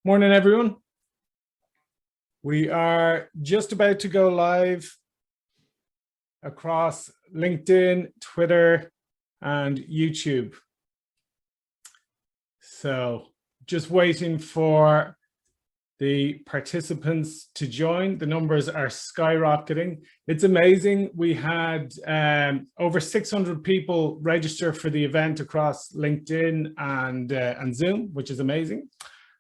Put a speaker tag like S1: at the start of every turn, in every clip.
S1: Morning, everyone. We are just about to go live across LinkedIn, Twitter, and YouTube. So just waiting for the participants to join. The numbers are skyrocketing. It's amazing. We had over 600 people register for the event across LinkedIn and Zoom, which is amazing.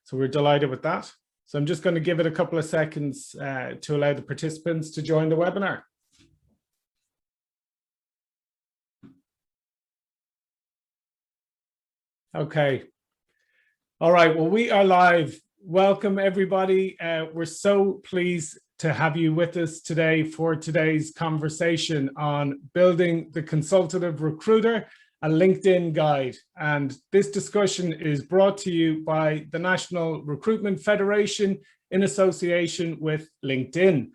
S1: So we're delighted with that. So I'm just going to give it a couple of seconds to allow the participants to join the webinar. Okay. All right. Well, we are live. Welcome, everybody. We're so pleased to have you with us today for today's conversation on building the consultative recruiter, a LinkedIn guide. And this discussion is brought to you by the National Recruitment Federation in association with LinkedIn.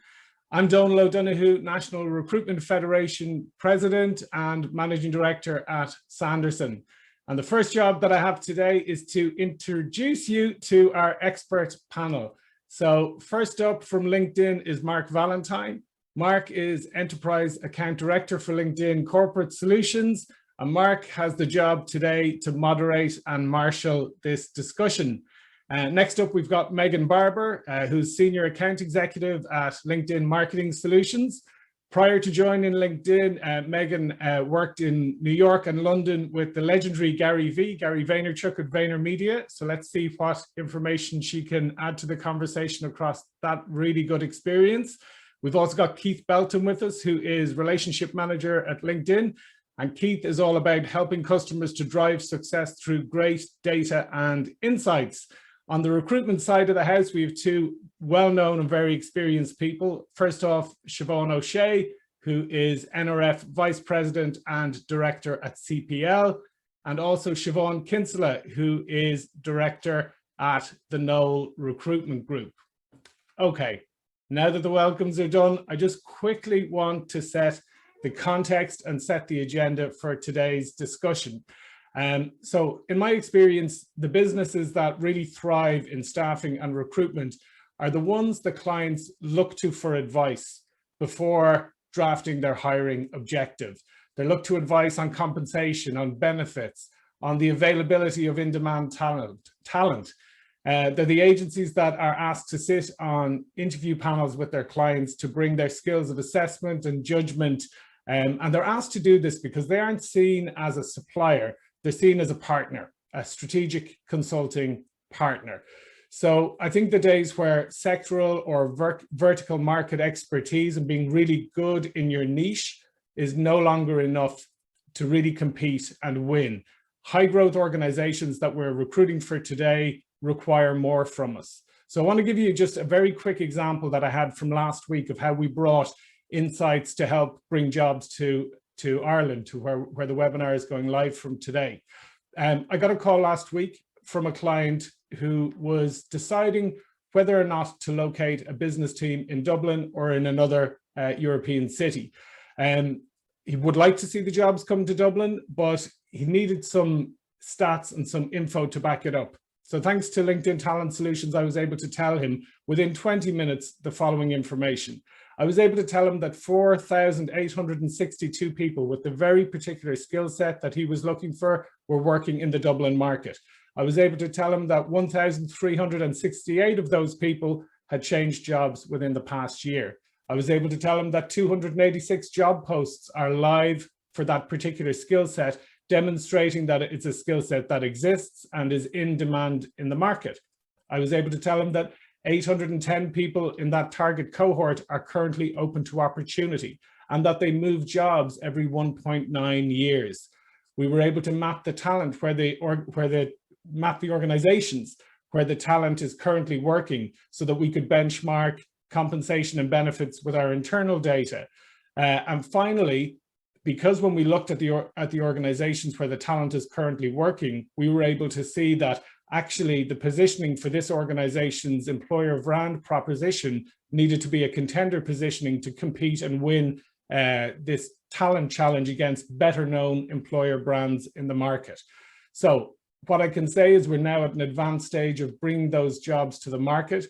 S1: I'm Donal O'Donoghue, National Recruitment Federation President and Managing Director at Sanderson. And the first job that I have today is to introduce you to our expert panel. So first up from LinkedIn is Mark Valentine. Mark is Enterprise Account Director for LinkedIn Corporate Solutions. And Mark has the job today to moderate and marshal this discussion. Next up, we've got Megan Barber, who's Senior Account Executive at LinkedIn Marketing Solutions. Prior to joining LinkedIn, Megan worked in New York and London with the legendary Gary Vaynerchuk at VaynerMedia. So let's see what information she can add to the conversation across that really good experience. We've also got Keith Belton with us, who is Relationship Manager at LinkedIn. And Keith is all about helping customers to drive success through great data and insights. On the recruitment side of the house, we have two well-known and very experienced people. First off, Siobhan O'Shea, who is NRF Vice President and Director at CPL, and also Siobhan Kinsella, who is Director at the Knoll Recruitment Group. Okay, now that the welcomes are done, I just quickly want to set the context and set the agenda for today's discussion. So in my experience, the businesses that really thrive in staffing and recruitment are the ones that clients look to for advice before drafting their hiring objective. They look to advice on compensation, on benefits, on the availability of in-demand talent. They're the agencies that are asked to sit on interview panels with their clients to bring their skills of assessment and judgment. And they're asked to do this because they aren't seen as a supplier. They're seen as a partner, a strategic consulting partner. So I think the days where sectoral or vertical market expertise and being really good in your niche is no longer enough to really compete and win. High growth organizations that we're recruiting for today require more from us. So I want to give you just a very quick example that I had from last week of how we brought insights to help bring jobs to Ireland, to where the webinar is going live from today. I got a call last week from a client who was deciding whether or not to locate a business team in Dublin or in another European city. He would like to see the jobs come to Dublin, but he needed some stats and some info to back it up. So thanks to LinkedIn Talent Solutions, I was able to tell him within 20 minutes the following information. I was able to tell him that 4,862 people with the very particular skill set that he was looking for were working in the Dublin market. I was able to tell him that 1,368 of those people had changed jobs within the past year. I was able to tell him that 286 job posts are live for that particular skill set, demonstrating that it's a skill set that exists and is in demand in the market. I was able to tell him that 810 people in that target cohort are currently open to opportunity and that they move jobs every 1.9 years. We were able to map the talent map the organizations where the talent is currently working so that we could benchmark compensation and benefits with our internal data. And finally, because when we looked at the organizations where the talent is currently working, we were able to see that actually the positioning for this organization's employer brand proposition needed to be a contender positioning to compete and win this talent challenge against better known employer brands in the market. So what I can say is we're now at an advanced stage of bringing those jobs to the market.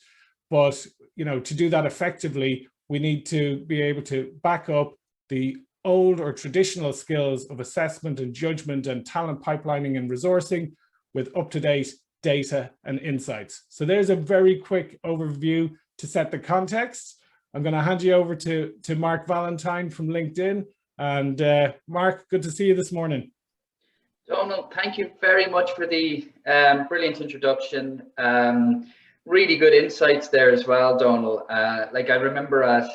S1: But, you know, to do that effectively, we need to be able to back up the old or traditional skills of assessment and judgment and talent pipelining and resourcing with up-to-date data and insights. So there's a very quick overview to set the context. I'm going to hand you over to Mark Valentine from LinkedIn. And Mark, good to see you this morning.
S2: Donald, thank you very much for the brilliant introduction. Really good insights there as well, Donald. Like I remember at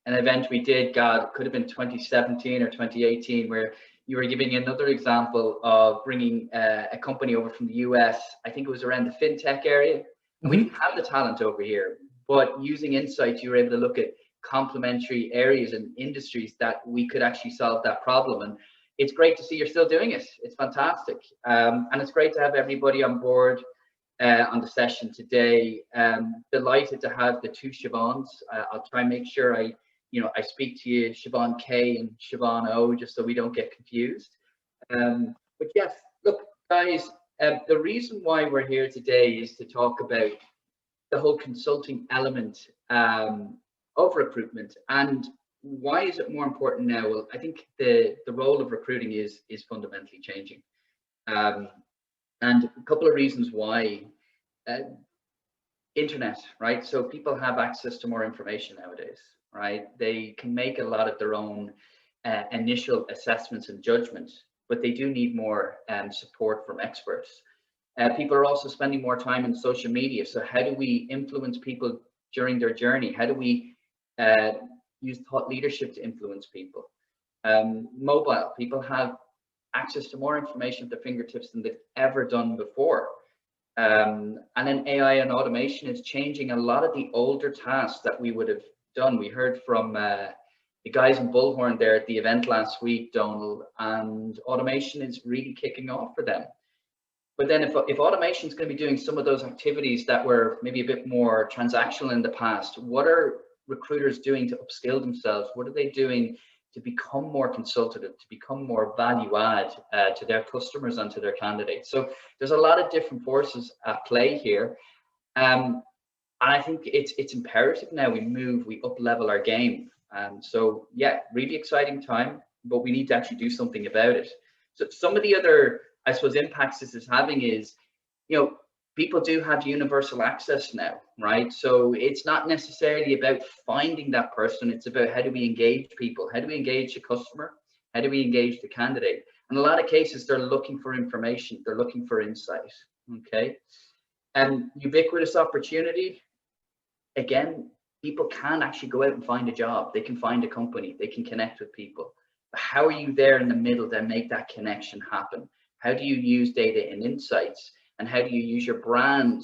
S2: an event we did, God, it could have been 2017 or 2018, where you were giving another example of bringing a company over from the US. I think it was around the fintech area. And we didn't have the talent over here, but using insights, you were able to look at complementary areas and industries that we could actually solve that problem. And it's great to see you're still doing it. It's fantastic. And it's great to have everybody on board on the session today. Delighted to have the two Siobhans. I'll try and make sure I speak to you, Siobhan K and Siobhan O, just so we don't get confused. But yes, look, guys, the reason why we're here today is to talk about the whole consulting element of recruitment. And why is it more important now? Well, I think the role of recruiting is fundamentally changing. And a couple of reasons why. Internet, right? So people have access to more information nowadays, right? They can make a lot of their own initial assessments and judgments, but they do need more support from experts. People are also spending more time on social media. So how do we influence people during their journey? How do we use thought leadership to influence people? Mobile, people have access to more information at their fingertips than they've ever done before. And then AI and automation is changing a lot of the older tasks that we would have done. We heard from the guys in Bullhorn there at the event last week, Donald, and automation is really kicking off for them. But then if automation is going to be doing some of those activities that were maybe a bit more transactional in the past, what are recruiters doing to upskill themselves? What are they doing to become more consultative, to become more value add to their customers and to their candidates? So there's a lot of different forces at play here. And I think it's imperative now we up level our game. So yeah, really exciting time, but we need to actually do something about it. So some of the other, I suppose, impacts this is having is, people do have universal access now, right? So it's not necessarily about finding that person. It's about how do we engage people? How do we engage the customer? How do we engage the candidate? In a lot of cases, they're looking for information. They're looking for insight, okay? And ubiquitous opportunity, again, people can actually go out and find a job. They can find a company. They can connect with people. But how are you there in the middle to make that connection happen? How do you use data and insights? And how do you use your brand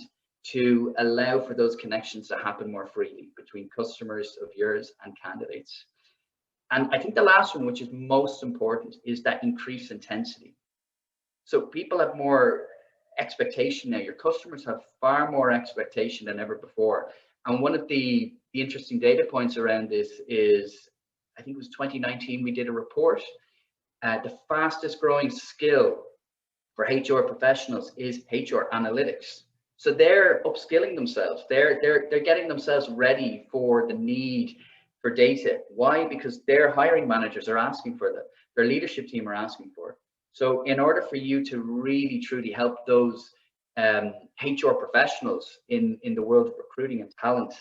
S2: to allow for those connections to happen more freely between customers of yours and candidates? And I think the last one, which is most important, is that increased intensity. So people have more expectation now. Your customers have far more expectation than ever before. And one of the interesting data points around this is, I think it was 2019, we did a report. The fastest growing skill for HR professionals is HR analytics. So they're upskilling themselves. They're getting themselves ready for the need for data. Why? Because their hiring managers are asking for that. Their leadership team are asking for it. So in order for you to really truly help those HR professionals in the world of recruiting and talent,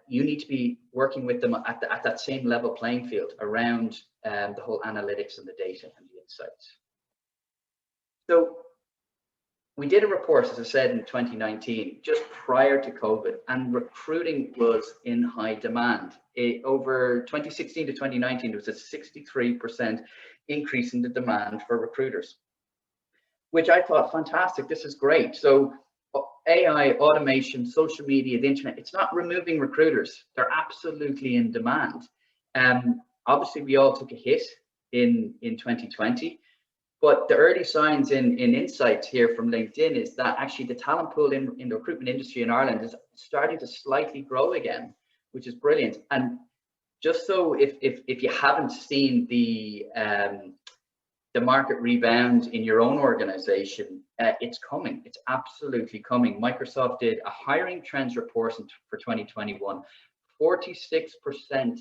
S2: you need to be working with them at that same level playing field around the whole analytics and the data and the insights. So we did a report, as I said, in 2019, just prior to COVID, and recruiting was in high demand. Over 2016 to 2019, there was a 63% increase in the demand for recruiters, which I thought, fantastic, this is great. So AI, automation, social media, the internet, it's not removing recruiters. They're absolutely in demand. Obviously, we all took a hit in 2020. But the early signs in insights here from LinkedIn is that actually the talent pool in the recruitment industry in Ireland is starting to slightly grow again, which is brilliant. And just so if you haven't seen the market rebound in your own organization, it's coming. It's absolutely coming. Microsoft did a hiring trends report for 2021. 46%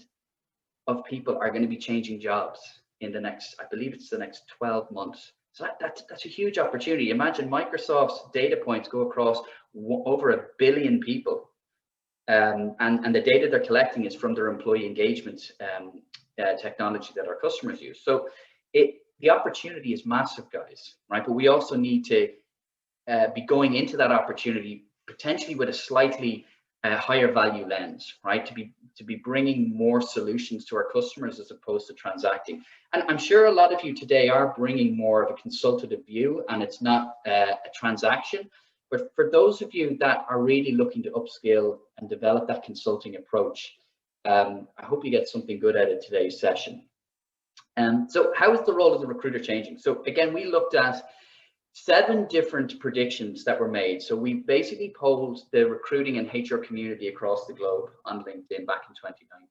S2: of people are going to be changing jobs in the next, I believe it's the next 12 months. So that's a huge opportunity. Imagine Microsoft's data points go across over 1 billion people. And the data they're collecting is from their employee engagement technology that our customers use. So the opportunity is massive, guys, right? But we also need to be going into that opportunity potentially with a slightly higher value lens, right? To be bringing more solutions to our customers as opposed to transacting. And I'm sure a lot of you today are bringing more of a consultative view, and it's not a transaction. But for those of you that are really looking to upskill and develop that consulting approach, I hope you get something good out of today's session. So how is the role of the recruiter changing? So again, we looked at 7 different predictions that were made. So we basically polled the recruiting and HR community across the globe on LinkedIn back in 2019.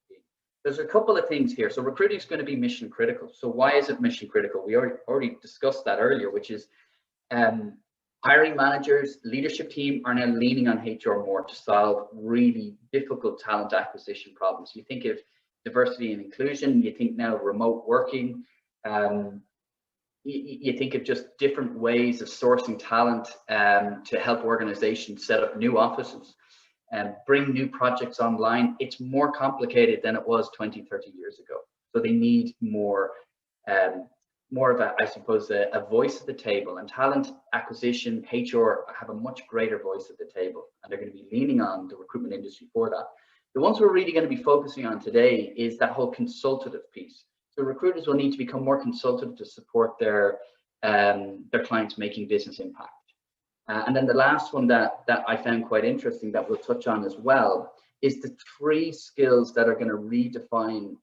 S2: There's a couple of things here. So recruiting is going to be mission critical. So why is it mission critical? We already discussed that earlier, which is hiring managers, leadership team are now leaning on HR more to solve really difficult talent acquisition problems. You think of diversity and inclusion, you think now remote working, you think of just different ways of sourcing talent to help organizations set up new offices and bring new projects online. It's more complicated than it was 20, 30 years ago. So they need more of a, I suppose, a voice at the table, and talent acquisition, HR have a much greater voice at the table, and they're going to be leaning on the recruitment industry for that. The ones we're really going to be focusing on today is that whole consultative piece. So recruiters will need to become more consultative to support their clients making business impact. And then the last one that I found quite interesting that we'll touch on as well is the 3 skills that are going to redefine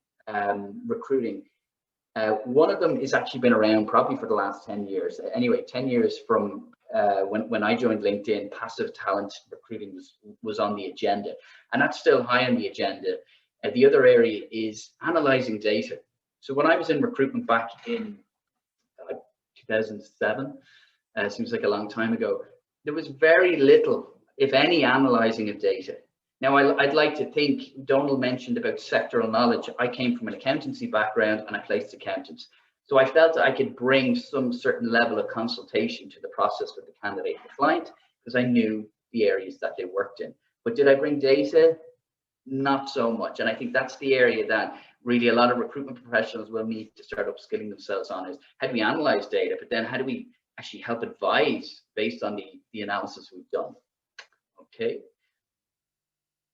S2: recruiting. One of them has actually been around probably for the last 10 years. Anyway, 10 years from when I joined LinkedIn, passive talent recruiting was on the agenda, and that's still high on the agenda. The other area is analyzing data. So when I was in recruitment back in 2007, seems like a long time ago, there was very little, if any, analyzing of data. Now, I'd like to think, Donald mentioned about sectoral knowledge. I came from an accountancy background and I placed accountants. So I felt I could bring some certain level of consultation to the process with the candidate and client because I knew the areas that they worked in. But did I bring data? Not so much. And I think that's the area that really a lot of recruitment professionals will need to start upskilling themselves on, is how do we analyze data, but then how do we actually help advise based on the analysis we've done? Okay.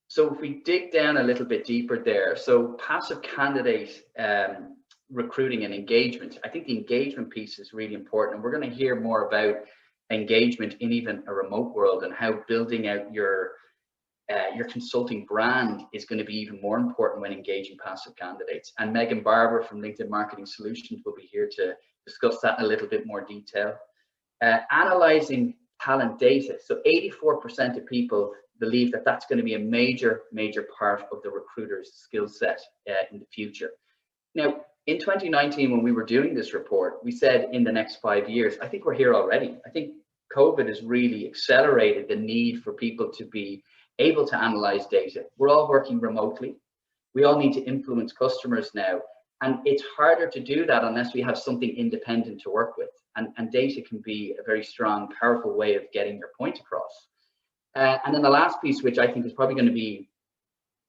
S2: So if we dig down a little bit deeper there, so passive candidate recruiting and engagement, I think the engagement piece is really important. And we're going to hear more about engagement in even a remote world and how building out your consulting brand is going to be even more important when engaging passive candidates. And Megan Barber from LinkedIn Marketing Solutions will be here to discuss that in a little bit more detail. Analyzing talent data. So 84% of people believe that that's going to be a major part of the recruiter's skill set in the future. Now, in 2019, when we were doing this report, we said in the next 5 years, I think we're here already. I think COVID has really accelerated the need for people to be able to analyze data. We're all working remotely. We all need to influence customers now. And it's harder to do that unless we have something independent to work with. And data can be a very strong, powerful way of getting your point across. And then the last piece, which I think is probably going to be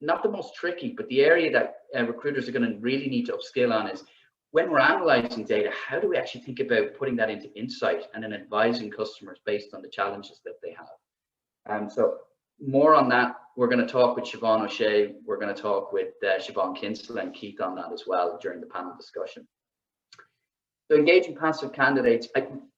S2: not the most tricky, but the area that recruiters are going to really need to upskill on is when we're analyzing data, how do we actually think about putting that into insight and then advising customers based on the challenges that they have? So more on that, we're going to talk with Siobhan O'Shea. We're going to talk with Siobhan Kinsella and Keith on that as well during the panel discussion. So engaging passive candidates,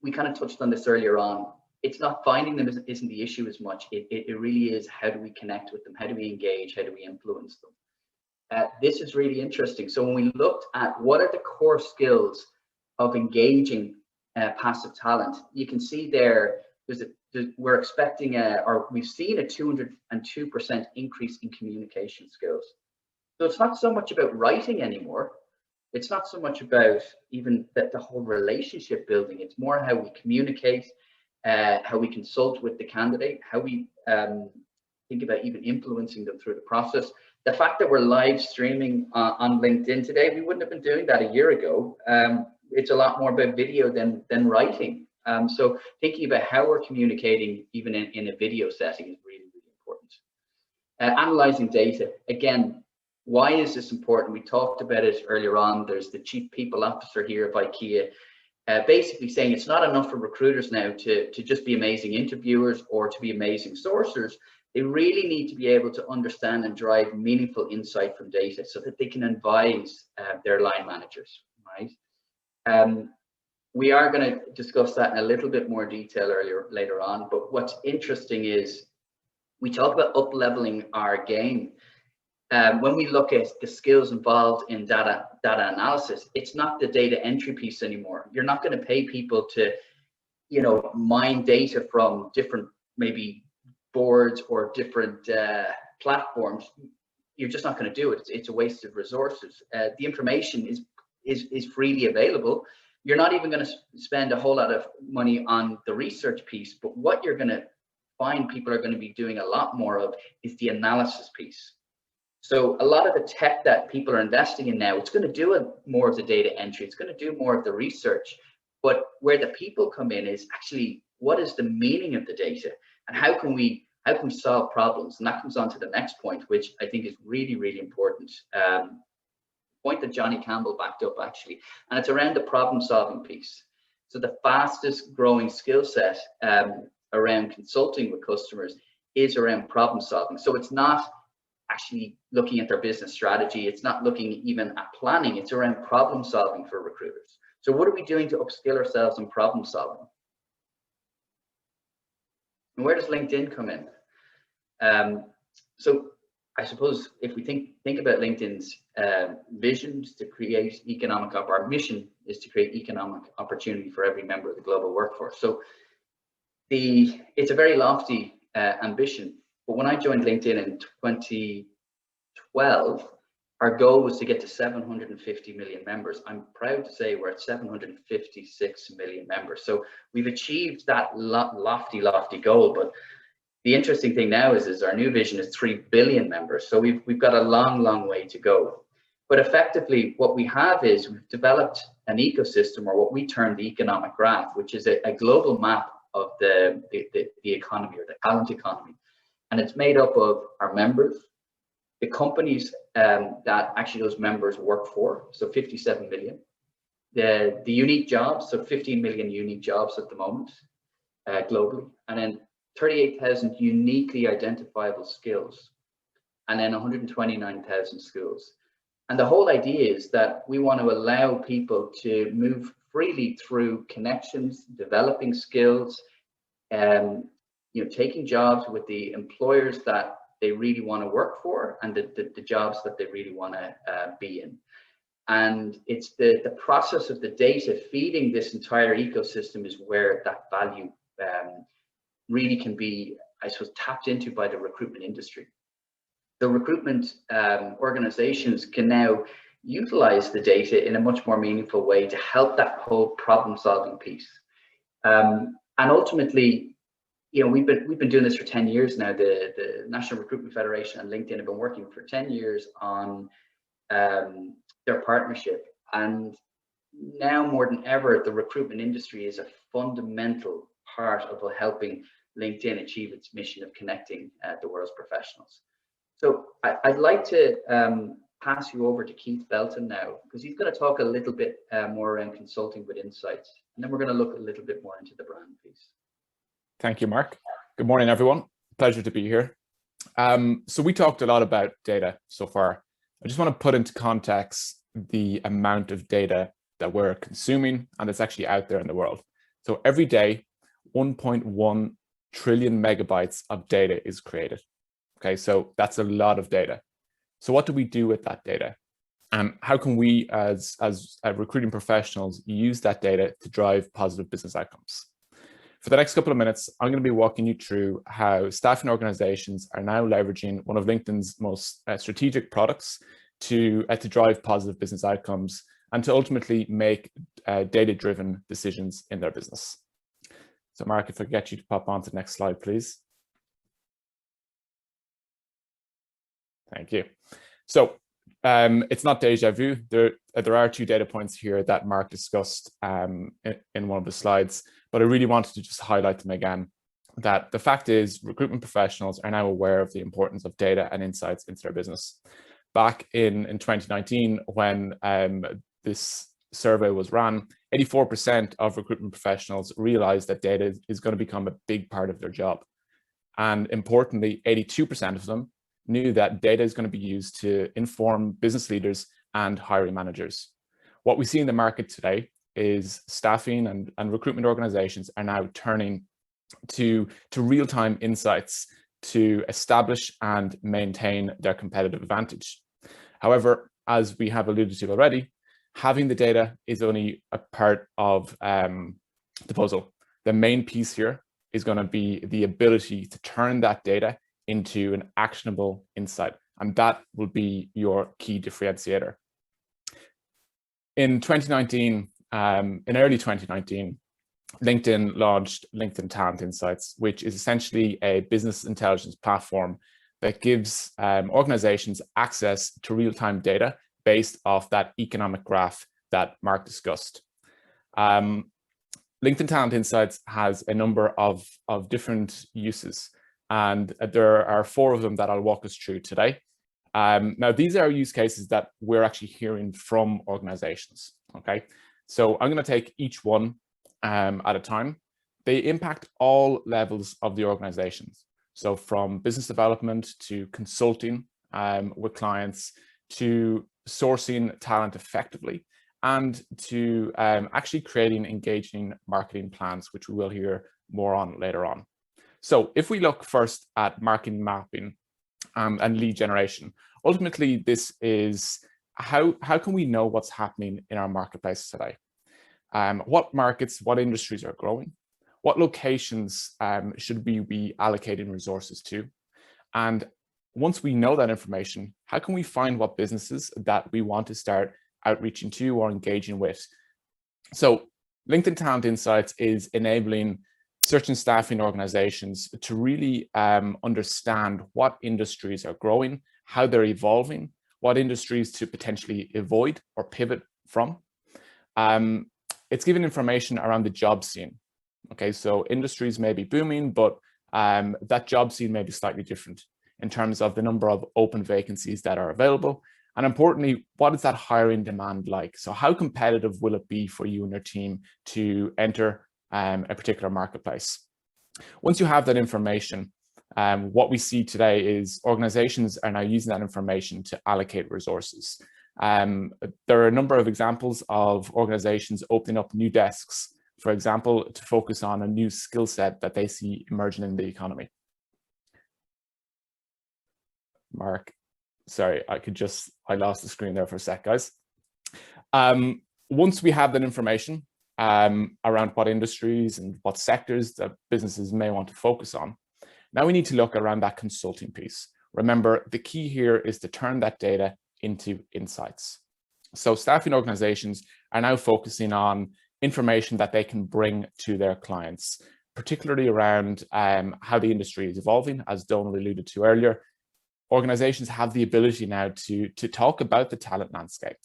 S2: we kind of touched on this earlier on. It's not finding them isn't the issue as much. It really is, how do we connect with them? How do we engage? How do we influence them? This is really interesting. So when we looked at what are the core skills of engaging passive talent, you can see we're expecting or we've seen a 202% increase in communication skills. So it's not so much about writing anymore. It's not so much about even the whole relationship building. It's more how we communicate, how we consult with the candidate, how we think about even influencing them through the process. The fact that we're live streaming on LinkedIn today, we wouldn't have been doing that a year ago. It's a lot more about video than writing. So thinking about how we're communicating even in a video setting is really, really important. Analyzing data, again, why is this important? We talked about it earlier on. There's the Chief People Officer here of IKEA, basically saying it's not enough for recruiters now to just be amazing interviewers or to be amazing sourcers. They really need to be able to understand and drive meaningful insight from data so that they can advise their line managers, right? We are going to discuss that in a little bit more detail later on, but what's interesting is we talk about up-leveling our game. When we look at the skills involved in data analysis, it's not the data entry piece anymore. You're not going to pay people to, you know, mine data from different maybe boards or different platforms. You're just not going to do it. It's a waste of resources. The information is freely available. You're not even going to spend a whole lot of money on the research piece, but what you're going to find people are going to be doing a lot more of is the analysis piece. So a lot of the tech that people are investing in now, it's going to do more of the data entry. It's going to do more of the research. But where the people come in is actually, what is the meaning of the data, and how can we solve problems? And that comes on to the next point, which I think is really, really important. Point that Johnny Campbell backed up actually, and it's around the problem solving piece. So the fastest growing skill set around consulting with customers is around problem solving. So it's not actually looking at their business strategy. It's not looking even at planning. It's around problem solving for recruiters. So what are we doing to upskill ourselves in problem solving? And where does LinkedIn come in? So I suppose if we think about LinkedIn's vision is to create our mission is to create economic opportunity for every member of the global workforce. So it's a very lofty ambition. But when I joined LinkedIn in 2012, our goal was to get to 750 million members. I'm proud to say we're at 756 million members. So we've achieved that lofty goal. But the interesting thing now is our new vision is 3 billion members. So we've got a long way to go. But effectively, what we have is we've developed an ecosystem, or what we term the economic graph, which is a global map of the economy, or the talent economy. And it's made up of our members, the companies that actually those members work for, so 57 million, the unique jobs, so 15 million unique jobs at the moment globally, and then 38,000 uniquely identifiable skills, and then 129,000 schools. And the whole idea is that we want to allow people to move freely through connections, developing skills, taking jobs with the employers that they really want to work for, and the jobs that they really want to be in. And it's the process of the data feeding this entire ecosystem is where that value really can be, I suppose, tapped into by the recruitment industry. The recruitment organizations can now utilize the data in a much more meaningful way to help that whole problem-solving piece. And ultimately, we've been doing this for 10 years now. The National Recruitment Federation and LinkedIn have been working for 10 years on their partnership. And now more than ever, the recruitment industry is a fundamental part of helping LinkedIn achieve its mission of connecting the world's professionals. So I'd like to pass you over to Keith Belton now, because he's going to talk a little bit more around consulting with insights. And then we're going to look a little bit more into the brand piece.
S3: Thank you, Mark. Good morning, everyone. Pleasure to be here. So we talked a lot about data so far. I just want to put into context the amount of data that we're consuming and that's actually out there in the world. So every day, 1.1 trillion megabytes of data is created. Okay, so that's a lot of data. So what do we do with that data? How can we, as recruiting professionals, use that data to drive positive business outcomes? For the next couple of minutes, I'm going to be walking you through how staffing organizations are now leveraging one of LinkedIn's most strategic products to drive positive business outcomes and to ultimately make data-driven decisions in their business. So Mark, if I get you to pop on to the next slide, please. Thank you. So it's not deja vu. There are two data points here that Mark discussed in one of the slides, but I really wanted to just highlight them again, that the fact is recruitment professionals are now aware of the importance of data and insights into their business. Back in 2019, when this survey was run, 84% of recruitment professionals realized that data is going to become a big part of their job. And importantly, 82% of them knew that data is going to be used to inform business leaders and hiring managers. What we see in the market today is staffing and recruitment organizations are now turning to real-time insights to establish and maintain their competitive advantage. However, as we have alluded to already, having the data is only a part of the puzzle. The main piece here is going to be the ability to turn that data into an actionable insight, and that will be your key differentiator. In 2019, in early 2019, LinkedIn launched LinkedIn Talent Insights, which is essentially a business intelligence platform that gives organizations access to real-time data based off that economic graph that Mark discussed. LinkedIn Talent Insights has a number of different uses, and there are 4 of them that I'll walk us through today. Now, these are use cases that we're actually hearing from organizations, okay? So I'm going to take each one at a time. They impact all levels of the organizations. So from business development to consulting with clients, to sourcing talent effectively, and to actually creating engaging marketing plans, which we will hear more on later on. So if we look first at marketing mapping and lead generation, ultimately this is how can we know what's happening in our marketplace today? What markets, what industries are growing? What locations should we be allocating resources to? And once we know that information, how can we find what businesses that we want to start outreaching to or engaging with? So LinkedIn Talent Insights is enabling search and staffing organizations to really understand what industries are growing, how they're evolving, what industries to potentially avoid or pivot from. It's giving information around the job scene. Okay, so industries may be booming, but that job scene may be slightly different in terms of the number of open vacancies that are available. And importantly, what is that hiring demand like? So how competitive will it be for you and your team to enter a particular marketplace? Once you have that information, what we see today is organizations are now using that information to allocate resources. There are a number of examples of organizations opening up new desks, for example, to focus on a new skill set that they see emerging in the economy. Mark, sorry, I lost the screen there for a sec, guys. Once we have that information around what industries and what sectors that businesses may want to focus on, now we need to look around that consulting piece. Remember, the key here is to turn that data into insights. So staffing organizations are now focusing on information that they can bring to their clients, particularly around how the industry is evolving, as Donald alluded to earlier. Organizations have the ability now to talk about the talent landscape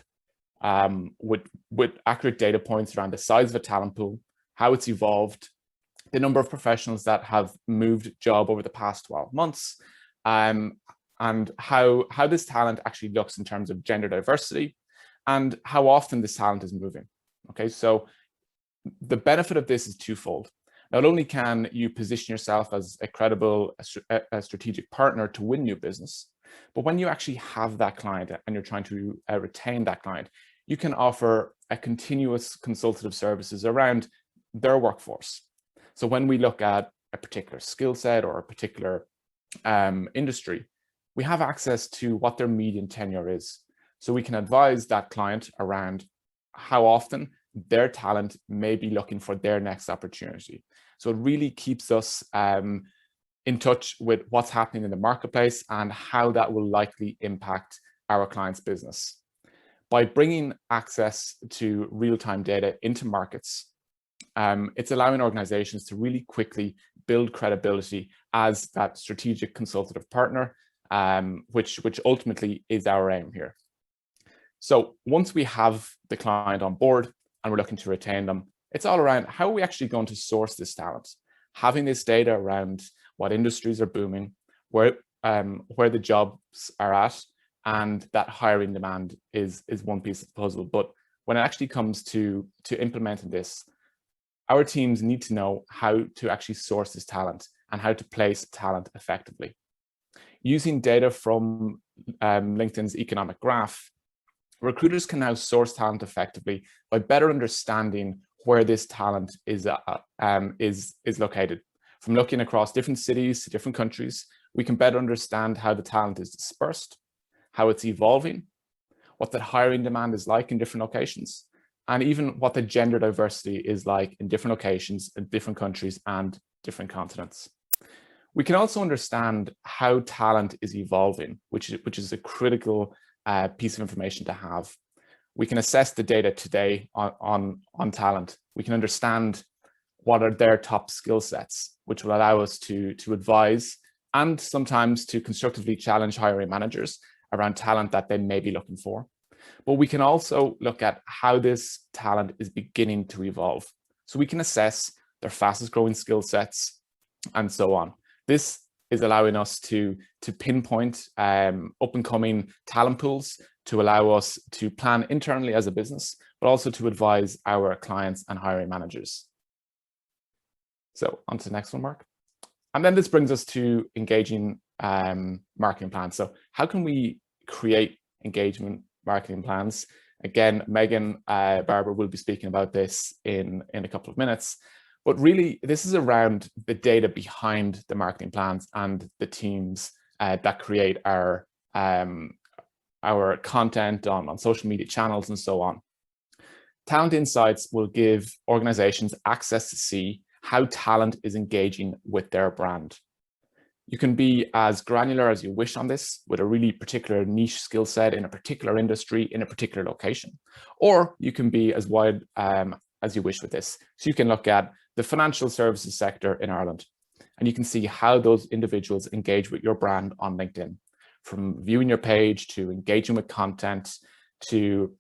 S3: with accurate data points around the size of a talent pool, how it's evolved, the number of professionals that have moved job over the past 12 months, and how this talent actually looks in terms of gender diversity and how often this talent is moving. Okay, so the benefit of this is twofold. Not only can you position yourself as a credible, strategic partner to win new business, but when you actually have that client and you're trying to retain that client, you can offer a continuous consultative services around their workforce. So when we look at a particular skill set or a particular industry, we have access to what their median tenure is. So we can advise that client around how often their talent may be looking for their next opportunity. So it really keeps us in touch with what's happening in the marketplace and how that will likely impact our client's business. By bringing access to real-time data into markets, It's allowing organizations to really quickly build credibility as that strategic consultative partner, which ultimately is our aim here. So once we have the client on board and we're looking to retain them, it's all around how are we actually going to source this talent? Having this data around what industries are booming, where the jobs are at, and that hiring demand is one piece of the puzzle. But when it actually comes to implementing this, our teams need to know how to actually source this talent and how to place talent effectively. Using data from LinkedIn's economic graph, recruiters can now source talent effectively by better understanding where this talent is located. From looking across different cities to different countries, we can better understand how the talent is dispersed, how it's evolving, what the hiring demand is like in different locations, and even what the gender diversity is like in different locations, in different countries and different continents. We can also understand how talent is evolving, which is a critical piece of information to have. We can assess the data today on talent. We can understand what are their top skill sets, which will allow us to advise and sometimes to constructively challenge hiring managers around talent that they may be looking for. But we can also look at how this talent is beginning to evolve. So we can assess their fastest growing skill sets and so on. This is allowing us to pinpoint up and coming talent pools to allow us to plan internally as a business, but also to advise our clients and hiring managers. So on to the next one, Mark. And then this brings us to engaging marketing plans. So how can we create engagement marketing plans? Again, Megan Barber will be speaking about this in a couple of minutes. But really, this is around the data behind the marketing plans and the teams that create our content on social media channels and so on. Talent Insights will give organizations access to see how talent is engaging with their brand. You can be as granular as you wish on this with a really particular niche skill set in a particular industry, in a particular location, or you can be as wide as you wish with this. So you can look at the financial services sector in Ireland, and you can see how those individuals engage with your brand on LinkedIn, from viewing your page to engaging with content to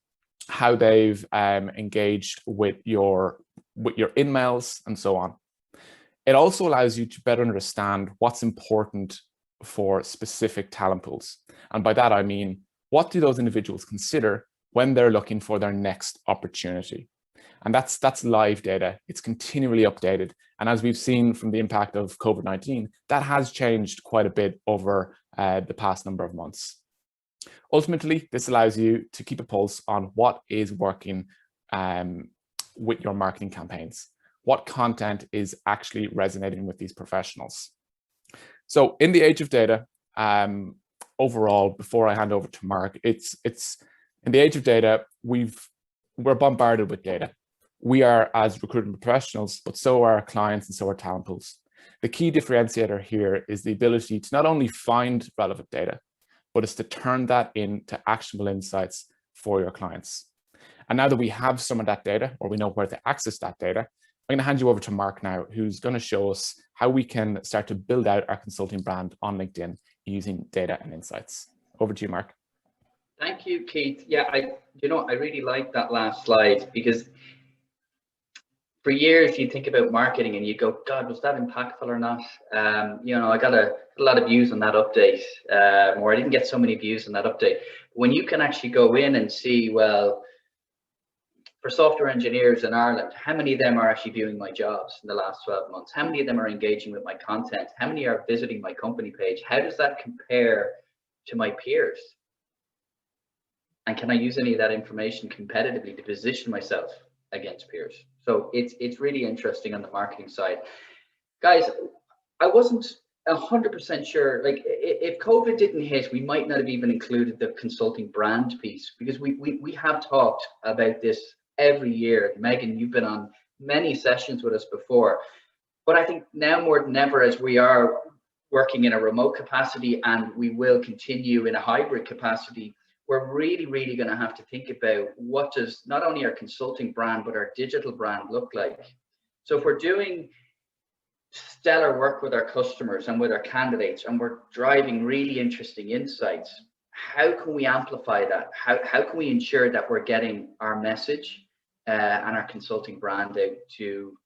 S3: how they've engaged with your emails and so on. It also allows you to better understand what's important for specific talent pools. And by that, I mean, what do those individuals consider when they're looking for their next opportunity? And that's live data. It's continually updated. And as we've seen from the impact of COVID-19, that has changed quite a bit over the past number of months. Ultimately, this allows you to keep a pulse on what is working with your marketing campaigns. What content is actually resonating with these professionals? So in the age of data, overall, before I hand over to Mark, it's in the age of data, we're bombarded with data. We are as recruitment professionals, but so are our clients and so are talent pools. The key differentiator here is the ability to not only find relevant data, but it's to turn that into actionable insights for your clients. And now that we have some of that data, or we know where to access that data, I'm going to hand you over to Mark now, who's going to show us how we can start to build out our consulting brand on LinkedIn using data and insights. Over to you, Mark.
S2: Thank you, Keith. Yeah, I really like that last slide, because for years you think about marketing and you go, God, was that impactful or not? I got a lot of views on that update, or I didn't get so many views on that update. When you can actually go in and see, well, for software engineers in Ireland, how many of them are actually viewing my jobs in the last 12 months? How many of them are engaging with my content? How many are visiting my company page? How does that compare to my peers? And can I use any of that information competitively to position myself against peers? So it's really interesting on the marketing side. Guys, I wasn't 100% sure, like if COVID didn't hit, we might not have even included the consulting brand piece, because we have talked about this every year. Megan, you've been on many sessions with us before, but I think now more than ever, as we are working in a remote capacity and we will continue in a hybrid capacity, we're really going to have to think about what does not only our consulting brand, but our digital brand look like. So if we're doing stellar work with our customers and with our candidates, and we're driving really interesting insights, how can we amplify that? How can we ensure that we're getting our message and our consulting brand out to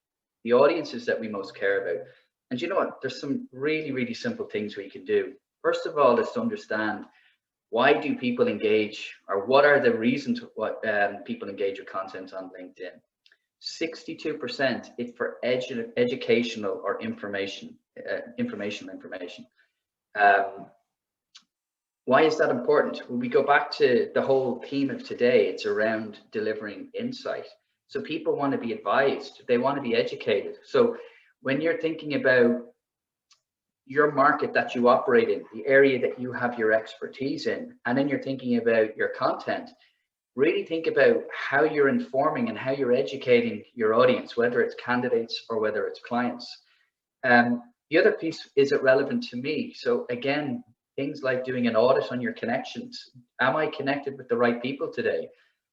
S2: the audiences that we most care about? And you know what? There's some really, really simple things we can do. First of all, is to understand, why do people engage, or what are the reasons what people engage with content on LinkedIn? 62% it's for educational or information. Why is that important? When we go back to the whole theme of today, it's around delivering insight. So people want to be advised, they want to be educated. So when you're thinking about your market that you operate in, the area that you have your expertise in, and then you're thinking about your content, really think about how you're informing and how you're educating your audience, whether it's candidates or whether it's clients. The other piece, is it relevant to me? So again, things like doing an audit on your connections. Am I connected with the right people today?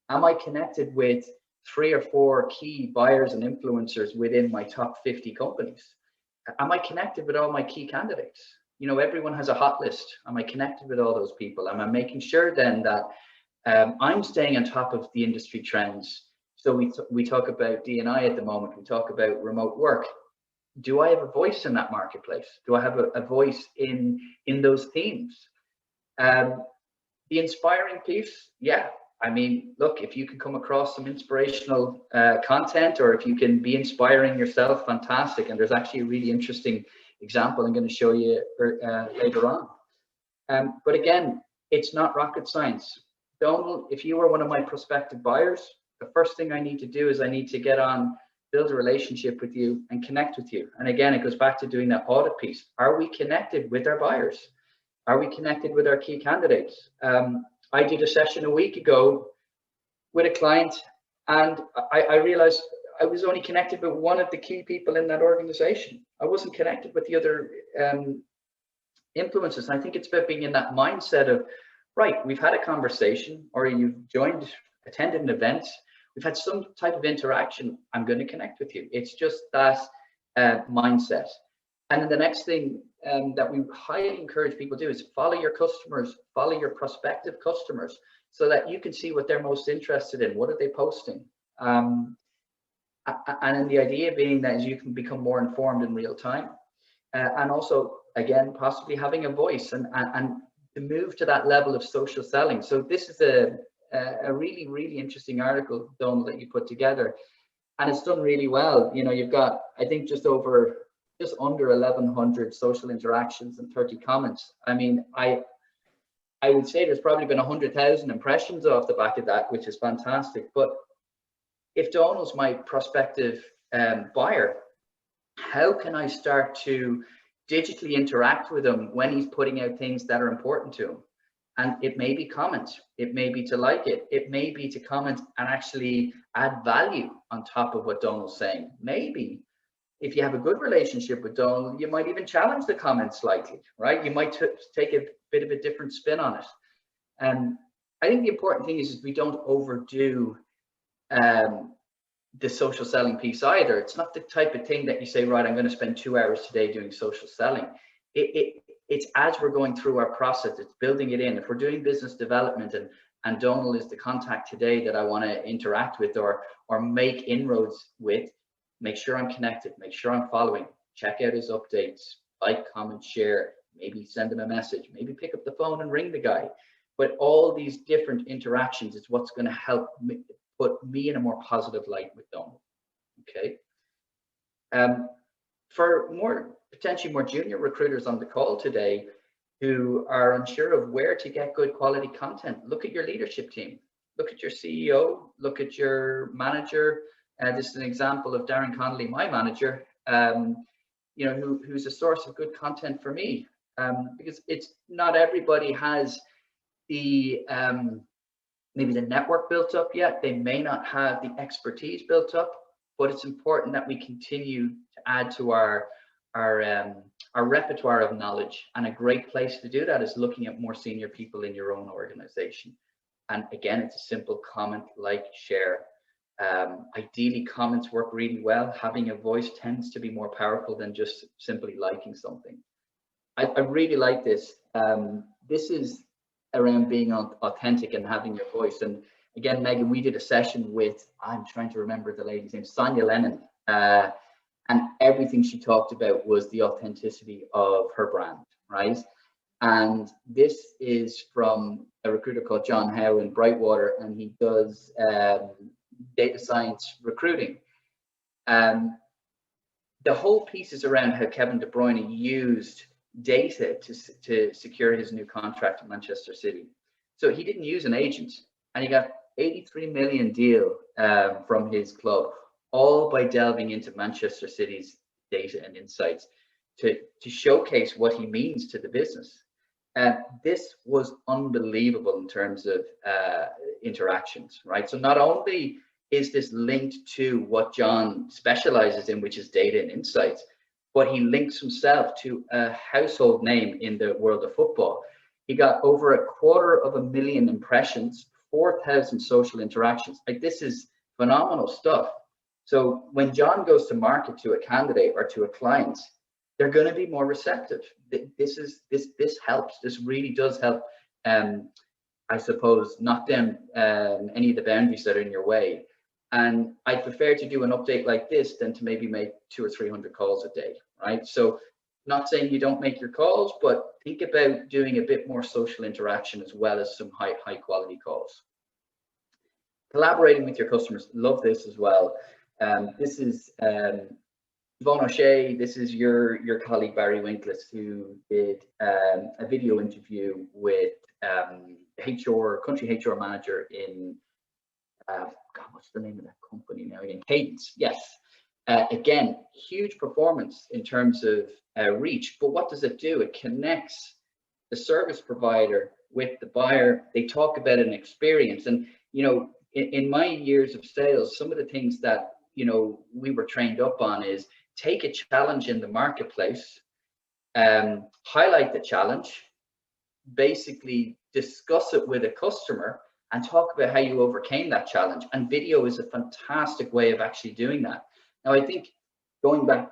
S2: Am I connected with 3 or 4 key buyers and influencers within my top 50 companies? Am I connected with all my key candidates? You know, everyone has a hot list. Am I connected with all those people? Am I making sure then that I'm staying on top of the industry trends? So we talk about D&I at the moment. We talk about remote work. Do I have a voice in that marketplace? Do I have a voice in those themes? The inspiring piece, yeah. I mean, look, if you can come across some inspirational content, or if you can be inspiring yourself, fantastic. And there's actually a really interesting example I'm going to show you later on. But again, it's not rocket science. Donald, if you were one of my prospective buyers, the first thing I need to do is I need to get on, build a relationship with you and connect with you. And again, it goes back to doing that audit piece. Are we connected with our buyers? Are we connected with our key candidates? I did a session a week ago with a client, and I realized I was only connected with one of the key people in that organization. I wasn't connected with the other influencers. And I think it's about being in that mindset of, right, we've had a conversation, or you've attended an event, we've had some type of interaction, I'm going to connect with you. It's just that mindset. And then the next thing that we highly encourage people to do is follow your customers, follow your prospective customers, so that you can see what they're most interested in. What are they posting? And then the idea being that as you can become more informed in real time, and also, again, possibly having a voice and to move to that level of social selling. So this is a really, really interesting article, Donald, that you put together, and it's done really well. You know, you've got, I think, just under 1,100 social interactions and 30 comments. I mean, I would say there's probably been 100,000 impressions off the back of that, which is fantastic. But if Donald's my prospective buyer, how can I start to digitally interact with him when he's putting out things that are important to him? And it may be comments, it may be to like it, it may be to comment and actually add value on top of what Donald's saying. Maybe if you have a good relationship with Donald, you might even challenge the comments slightly, right? You might take a bit of a different spin on it. And I think the important thing is we don't overdo the social selling piece either. It's not the type of thing that you say, right, I'm going to spend 2 hours today doing social selling. It's as we're going through our process, it's building it in. If we're doing business development and Donald is the contact today that I want to interact with or make inroads with, make sure I'm connected, make sure I'm following, check out his updates, like, comment, share, maybe send him a message, maybe pick up the phone and ring the guy. But all these different interactions is what's going to help put me in a more positive light with Donald. Okay. For potentially more junior recruiters on the call today who are unsure of where to get good quality content, look at your leadership team, look at your CEO, look at your manager. This is an example of Darren Connolly, my manager, you know, who's a source of good content for me, because it's not everybody has the maybe the network built up yet. They may not have the expertise built up, but it's important that we continue to add to our repertoire of knowledge. And a great place to do that is looking at more senior people in your own organization. And again, it's a simple comment, like, share. Ideally, comments work really well. Having a voice tends to be more powerful than just simply liking something. I really like this. This is around being authentic and having your voice. And again, Megan, we did a session with, I'm trying to remember the lady's name, Sonia Lennon. And everything she talked about was the authenticity of her brand, right? And this is from a recruiter called John Howe in Brightwater, and he does data science recruiting. The whole piece is around how Kevin De Bruyne used data to secure his new contract at Manchester City. So he didn't use an agent, and he got 83 million deal from his club, all by delving into Manchester City's data and insights to showcase what he means to the business. This was unbelievable in terms of interactions, right? So not only is this linked to what John specializes in, which is data and insights, but he links himself to a household name in the world of football. He got over 250,000 impressions, 4,000 social interactions. Like, this is phenomenal stuff. So when John goes to market to a candidate or to a client, they're going to be more receptive. This helps. This really does help. I suppose knock down any of the boundaries that are in your way. And I prefer to do an update like this than to maybe make 200 or 300 calls a day, right? So, not saying you don't make your calls, but think about doing a bit more social interaction as well as some high quality calls. Collaborating with your customers, love this as well. This is Yvonne O'Shea. This is your colleague Barry Winkles, who did a video interview with country HR manager in God, what's the name of that company now again? Cadence. Yes. Again, huge performance in terms of reach, but what does it do? It connects the service provider with the buyer. They talk about an experience, and in my years of sales, some of the things that we were trained up on is take a challenge in the marketplace, highlight the challenge, basically discuss it with a customer, and talk about how you overcame that challenge. And video is a fantastic way of actually doing that. Now, I think going back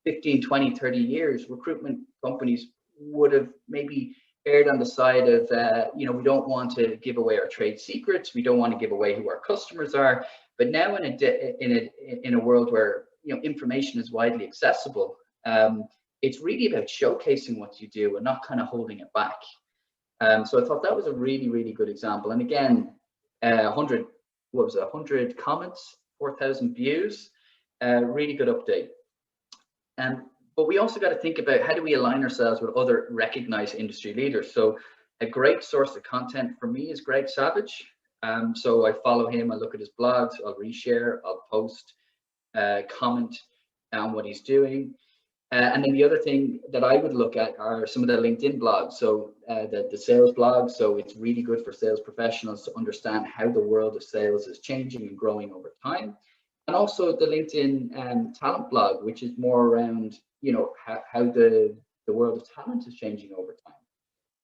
S2: 15, 20, 30 years, recruitment companies would have maybe erred on the side of, we don't want to give away our trade secrets. We don't want to give away who our customers are. But now in a world where information is widely accessible, it's really about showcasing what you do and not kind of holding it back. So I thought that was a really, really good example. And again, 100 comments, 4,000 views, really good update. But we also got to think about how do we align ourselves with other recognized industry leaders. So a great source of content for me is Greg Savage. So I follow him, I look at his blogs, I'll reshare, I'll post, comment on what he's doing. And then the other thing that I would look at are some of the LinkedIn blogs. So the sales blogs. So it's really good for sales professionals to understand how the world of sales is changing and growing over time. And also the LinkedIn talent blog, which is more around, how the world of talent is changing over time.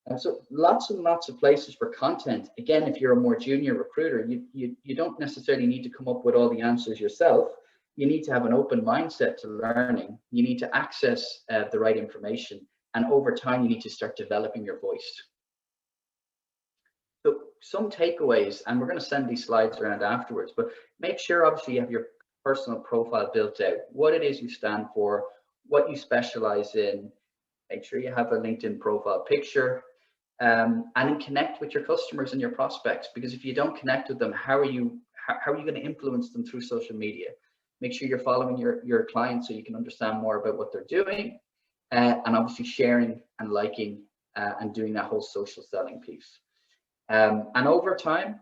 S2: And so lots and lots of places for content. Again, if you're a more junior recruiter, you don't necessarily need to come up with all the answers yourself. You need to have an open mindset to learning. You need to access the right information. And over time, you need to start developing your voice. So some takeaways, and we're going to send these slides around afterwards, but make sure obviously you have your personal profile built out, what it is you stand for, what you specialize in. Make sure you have a LinkedIn profile picture, and then connect with your customers and your prospects, because if you don't connect with them, how are you going to influence them through social media? Make sure you're following your clients so you can understand more about what they're doing, and obviously sharing and liking and doing that whole social selling piece. And over time,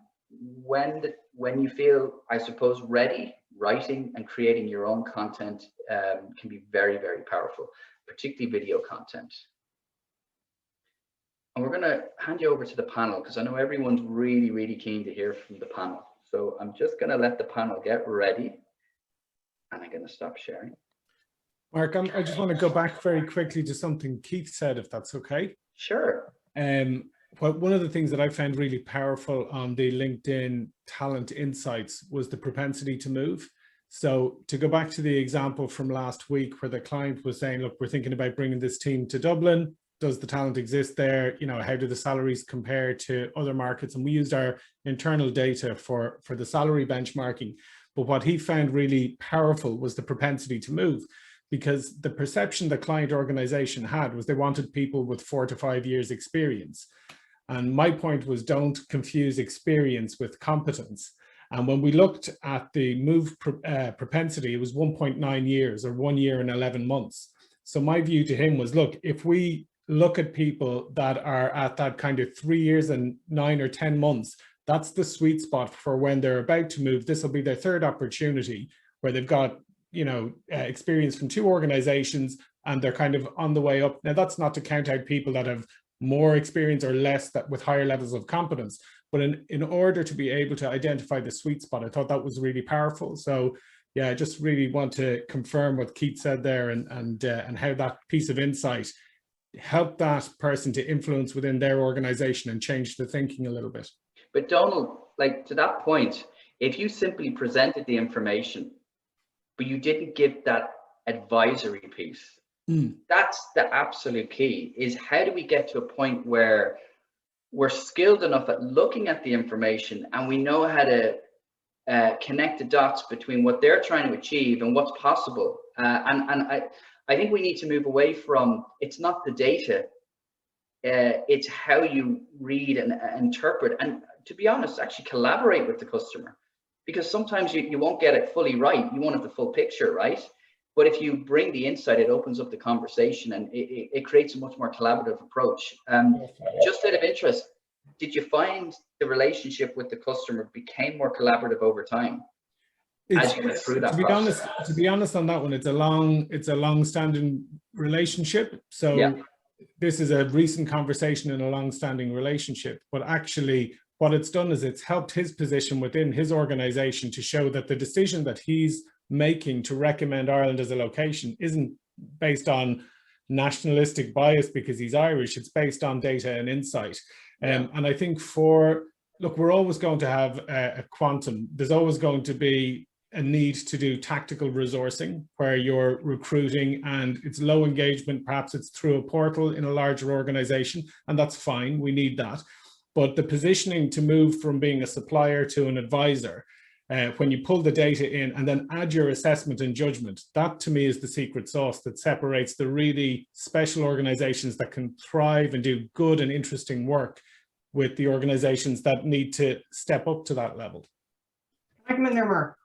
S2: when you feel, I suppose, ready, writing and creating your own content can be very, very powerful, particularly video content. And we're going to hand you over to the panel because I know everyone's really, really keen to hear from the panel. So I'm just going to let the panel get ready. And I'm going to stop sharing.
S1: Mark, I just want to go back very quickly to something Keith said, if that's okay.
S2: Sure.
S1: one of the things that I found really powerful on the LinkedIn Talent Insights was the propensity to move. So to go back to the example from last week where the client was saying, look, we're thinking about bringing this team to Dublin. Does the talent exist there? You know, how do the salaries compare to other markets? And we used our internal data for the salary benchmarking. But what he found really powerful was the propensity to move, because the perception the client organization had was they wanted people with 4 to 5 years experience. And my point was, don't confuse experience with competence. And when we looked at the move propensity, it was 1.9 years, or 1 year and 11 months. So my view to him was, look, if we look at people that are at that kind of 3 years and 9 or 10 months, that's the sweet spot for when they're about to move. This will be their third opportunity where they've got, you know, experience from 2 organizations and they're kind of on the way up. Now, that's not to count out people that have more experience or less, that with higher levels of competence. But in order to be able to identify the sweet spot, I thought that was really powerful. So yeah, I just really want to confirm what Keith said there, and how that piece of insight helped that person to influence within their organization and change the thinking a little bit.
S2: But Donald, like, to that point, if you simply presented the information, but you didn't give that advisory piece, that's the absolute key. Is how do we get to a point where we're skilled enough at looking at the information and we know how to connect the dots between what they're trying to achieve and what's possible. And I think we need to move away from, it's not the data, it's how you read and interpret, and to be honest, actually collaborate with the customer, because sometimes you won't get it fully right. You won't have the full picture, right? But if you bring the insight, it opens up the conversation, and it creates a much more collaborative approach. Just out of interest, did you find the relationship with the customer became more collaborative over time as you went through that process?
S1: To be honest on that one, it's a long-standing relationship. So yeah, this is a recent conversation in a long-standing relationship, but actually what it's done is it's helped his position within his organization to show that the decision that he's making to recommend Ireland as a location isn't based on nationalistic bias because he's Irish. It's based on data and insight. And I think look, we're always going to have a quantum. There's always going to be a need to do tactical resourcing where you're recruiting and it's low engagement. Perhaps it's through a portal in a larger organization, and that's fine. We need that. But the positioning to move from being a supplier to an advisor, when you pull the data in and then add your assessment and judgment, that to me is the secret sauce that separates the really special organizations that can thrive and do good and interesting work with the organizations that need to step up to that level.
S4: I come in there, Mark.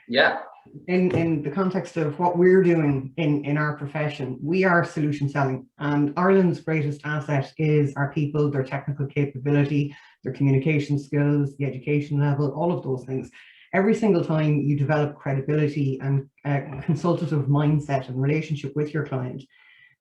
S2: Yeah.
S4: In the context of what we're doing in our profession, we are solution selling, and Ireland's greatest asset is our people, their technical capability, their communication skills, the education level, all of those things. Every single time you develop credibility and a consultative mindset and relationship with your client,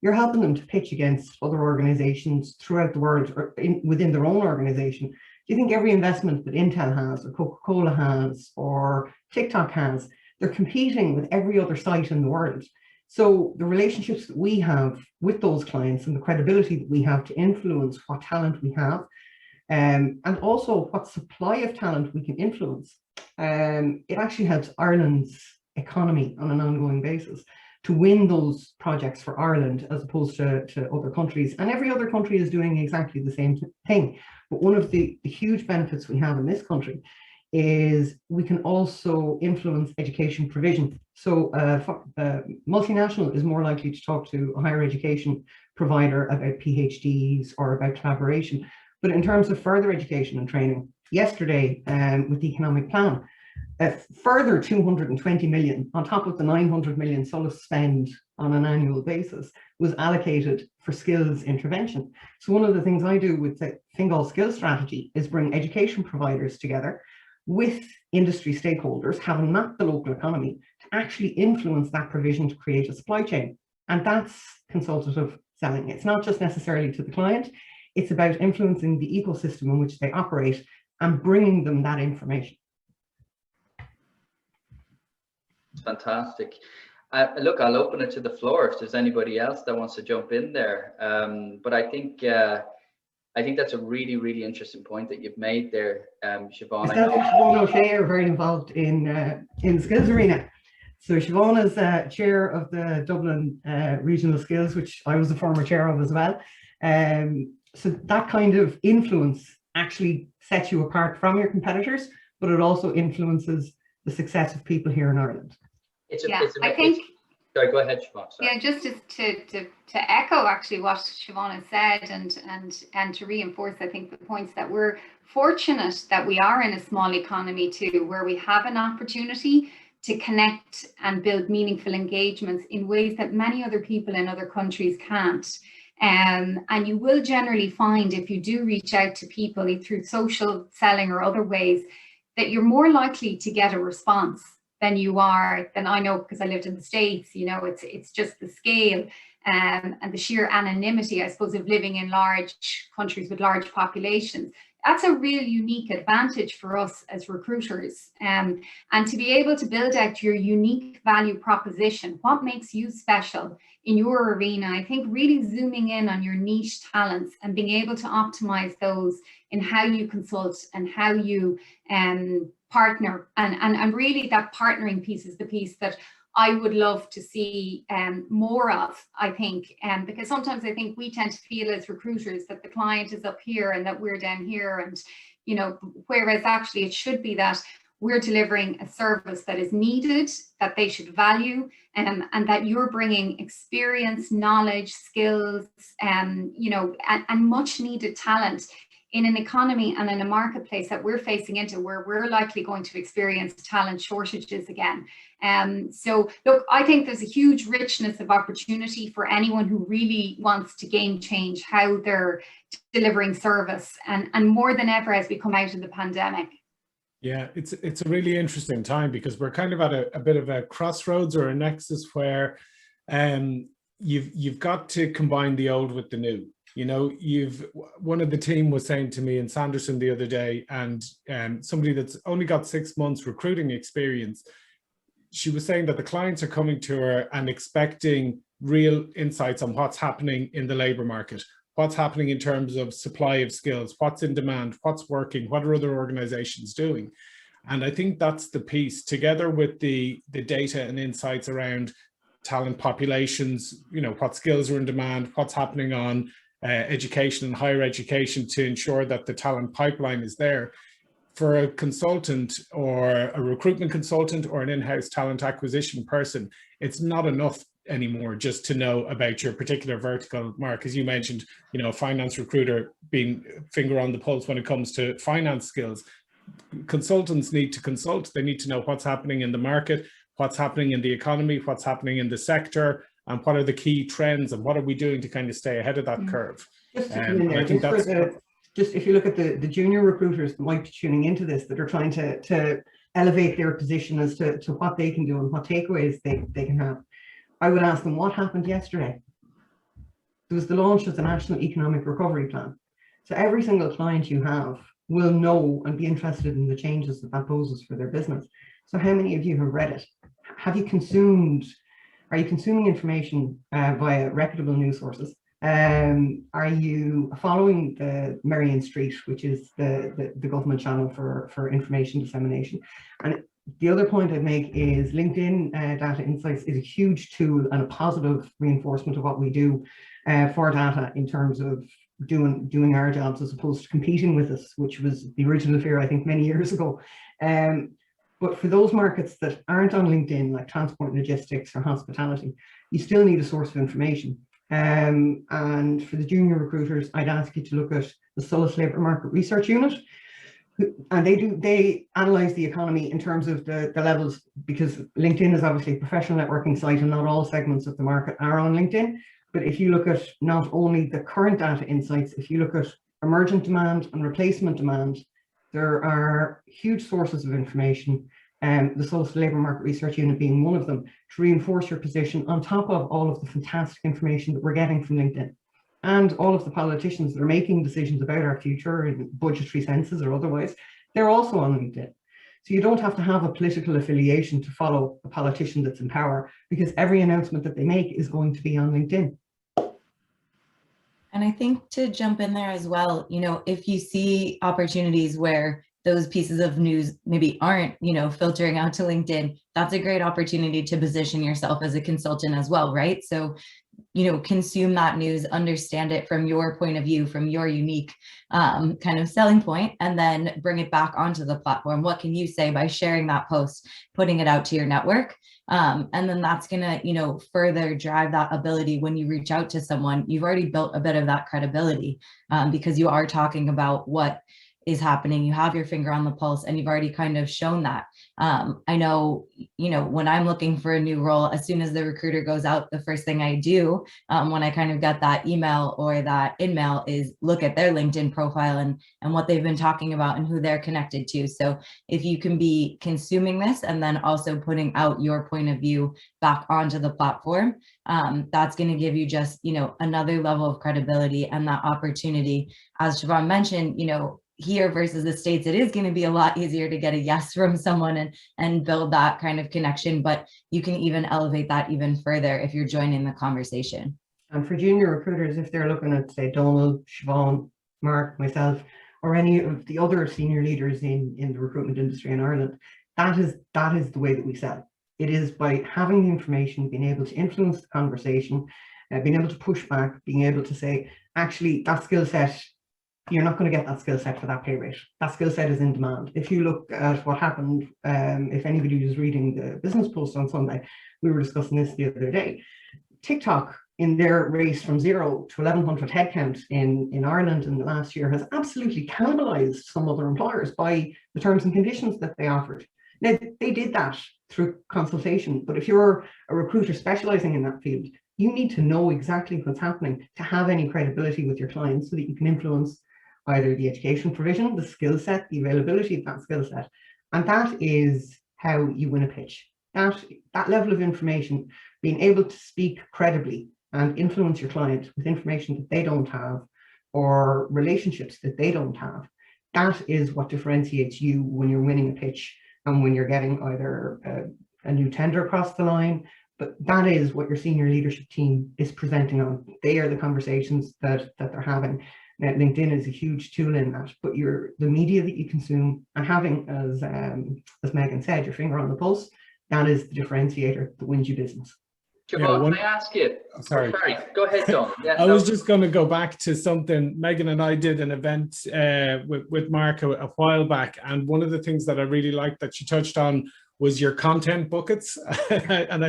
S4: you're helping them to pitch against other organizations throughout the world or within their own organization. Do you think every investment that Intel has or Coca-Cola has or TikTok has, they're competing with every other site in the world? So the relationships that we have with those clients and the credibility that we have to influence what talent we have, and also what supply of talent we can influence, it actually helps Ireland's economy on an ongoing basis to win those projects for Ireland as opposed to other countries. And every other country is doing exactly the same thing. But one of the huge benefits we have in this country is we can also influence education provision. So multinational is more likely to talk to a higher education provider about PhDs or about collaboration. But in terms of further education and training, yesterday with the economic plan, a further 220 million on top of the 900 million SOLUS spend on an annual basis was allocated for skills intervention. So one of the things I do with the Fingal Skills Strategy is bring education providers together with industry stakeholders, having mapped the local economy, to actually influence that provision to create a supply chain. And that's consultative selling. It's not just necessarily to the client, it's about influencing the ecosystem in which they operate and bringing them that information.
S2: Fantastic. Look, I'll open it to the floor if there's anybody else that wants to jump in there. But I think I think that's a really, really interesting point that you've made there, Siobhan.
S4: Siobhan O'Shea are very involved in the skills arena. So Siobhan is chair of the Dublin Regional Skills, which I was a former chair of as well. So that kind of influence actually sets you apart from your competitors, but it also influences the success of people here in Ireland.
S2: Sorry, go ahead, Siobhan. Sorry.
S5: Yeah, just to echo actually what Siobhan has said and to reinforce, I think, the points that we're fortunate that we are in a small economy too, where we have an opportunity to connect and build meaningful engagements in ways that many other people in other countries can't. And you will generally find, if you do reach out to people through social selling or other ways, that you're more likely to get a response than I know, because I lived in the States. You know, it's just the scale and the sheer anonymity, I suppose, of living in large countries with large populations. That's a real unique advantage for us as recruiters. And to be able to build out your unique value proposition, what makes you special in your arena, I think really zooming in on your niche talents and being able to optimize those in how you consult and how you partner. And really that partnering piece is the piece that I would love to see more of, I think, because sometimes I think we tend to feel as recruiters that the client is up here and that we're down here, and, you know, whereas actually it should be that we're delivering a service that is needed, that they should value, and that you're bringing experience, knowledge, skills, you know, and much needed talent in an economy and in a marketplace that we're facing into, where we're likely going to experience talent shortages again. So look, I think there's a huge richness of opportunity for anyone who really wants to game change how they're delivering service, and more than ever as we come out of the pandemic.
S1: Yeah, it's a really interesting time, because we're kind of at a bit of a crossroads or a nexus where you've got to combine the old with the new. You know, one of the team was saying to me in Sanderson the other day, and somebody that's only got 6 months recruiting experience, she was saying that the clients are coming to her and expecting real insights on what's happening in the labor market, what's happening in terms of supply of skills, what's in demand, what's working, what are other organizations doing. And I think that's the piece, together with the data and insights around talent populations, you know, what skills are in demand, what's happening on education and higher education, to ensure that the talent pipeline is there. For a consultant or a recruitment consultant or an in-house talent acquisition person, it's not enough anymore just to know about your particular vertical, Mark. As you mentioned, you know, a finance recruiter being finger on the pulse when it comes to finance skills. Consultants need to consult. They need to know what's happening in the market, what's happening in the economy, what's happening in the sector, and what are the key trends, and what are we doing to kind of stay ahead of that curve.
S4: Just if you look at the junior recruiters that might be tuning into this, that are trying to elevate their position as to what they can do and what takeaways they can have, I would ask them, what happened yesterday? There was the launch of the National Economic Recovery Plan. So every single client you have will know and be interested in the changes that poses for their business. So how many of you have read it? Are you consuming information via reputable news sources? Are you following the Marion Street, which is the government channel for information dissemination? And the other point I'd make is LinkedIn Data Insights is a huge tool and a positive reinforcement of what we do for data in terms of doing our jobs as opposed to competing with us, which was the original fear, I think, many years ago. But for those markets that aren't on LinkedIn, like transport and logistics or hospitality, you still need a source of information. And for the junior recruiters, I'd ask you to look at the Solus Labour Market Research Unit. And they analyze the economy in terms of the levels, because LinkedIn is obviously a professional networking site and not all segments of the market are on LinkedIn. But if you look at not only the current data insights, if you look at emergent demand and replacement demand, there are huge sources of information, the Solus Labour Market Research Unit being one of them, to reinforce your position on top of all of the fantastic information that we're getting from LinkedIn. And all of the politicians that are making decisions about our future in budgetary senses or otherwise, they're also on LinkedIn. So you don't have to have a political affiliation to follow a politician that's in power, because every announcement that they make is going to be on LinkedIn.
S6: And And I think to jump in there as well, if you see opportunities where those pieces of news maybe aren't, filtering out to LinkedIn, that's a great opportunity to position yourself as a consultant as well, right? So, consume that news, understand it from your point of view, from your unique kind of selling point, and then bring it back onto the platform. What can you say by sharing that post, putting it out to your network? And then that's going to, further drive that ability when you reach out to someone. You've already built a bit of that credibility because you are talking about what is happening. You have your finger on the pulse, and you've already kind of shown that. I know, when I'm looking for a new role, as soon as the recruiter goes out, the first thing I do when I kind of get that email or that in-mail is look at their LinkedIn profile and what they've been talking about and who they're connected to. So if you can be consuming this and then also putting out your point of view back onto the platform, that's going to give you just, another level of credibility and that opportunity. As Siobhan mentioned, here versus the States, it is going to be a lot easier to get a yes from someone and build that kind of connection, but you can even elevate that even further if you're joining the conversation.
S4: And for junior recruiters, if they're looking at, say, Donald, Siobhan, Mark, myself, or any of the other senior leaders in the recruitment industry in Ireland, that is the way that we sell. It is by having the information, being able to influence the conversation, being able to push back, being able to say, actually, that skill set, you're not going to get that skill set for that pay rate. That skill set is in demand. If you look at what happened, if anybody was reading the business post on Sunday, we were discussing this the other day. TikTok, in their race from 0 to 1,100 headcount in Ireland in the last year, has absolutely cannibalized some other employers by the terms and conditions that they offered. Now, they did that through consultation, but if you're a recruiter specializing in that field, you need to know exactly what's happening to have any credibility with your clients so that you can influence either the education provision, the skill set, the availability of that skill set. And that is how you win a pitch. That level of information, being able to speak credibly and influence your client with information that they don't have or relationships that they don't have, that is what differentiates you when you're winning a pitch and when you're getting either a new tender across the line. But that is what your senior leadership team is presenting on. They are the conversations that they're having. Now, LinkedIn is a huge tool in that, but the media that you consume and having, as Megan said, your finger on the pulse, that is the differentiator that wins you business.
S2: Siobhan, can I ask you?
S1: Sorry,
S2: go ahead, Don. Yeah,
S1: I was just going to go back to something. Megan and I did an event with Mark a while back, and one of the things that I really liked that she touched on was your content buckets. and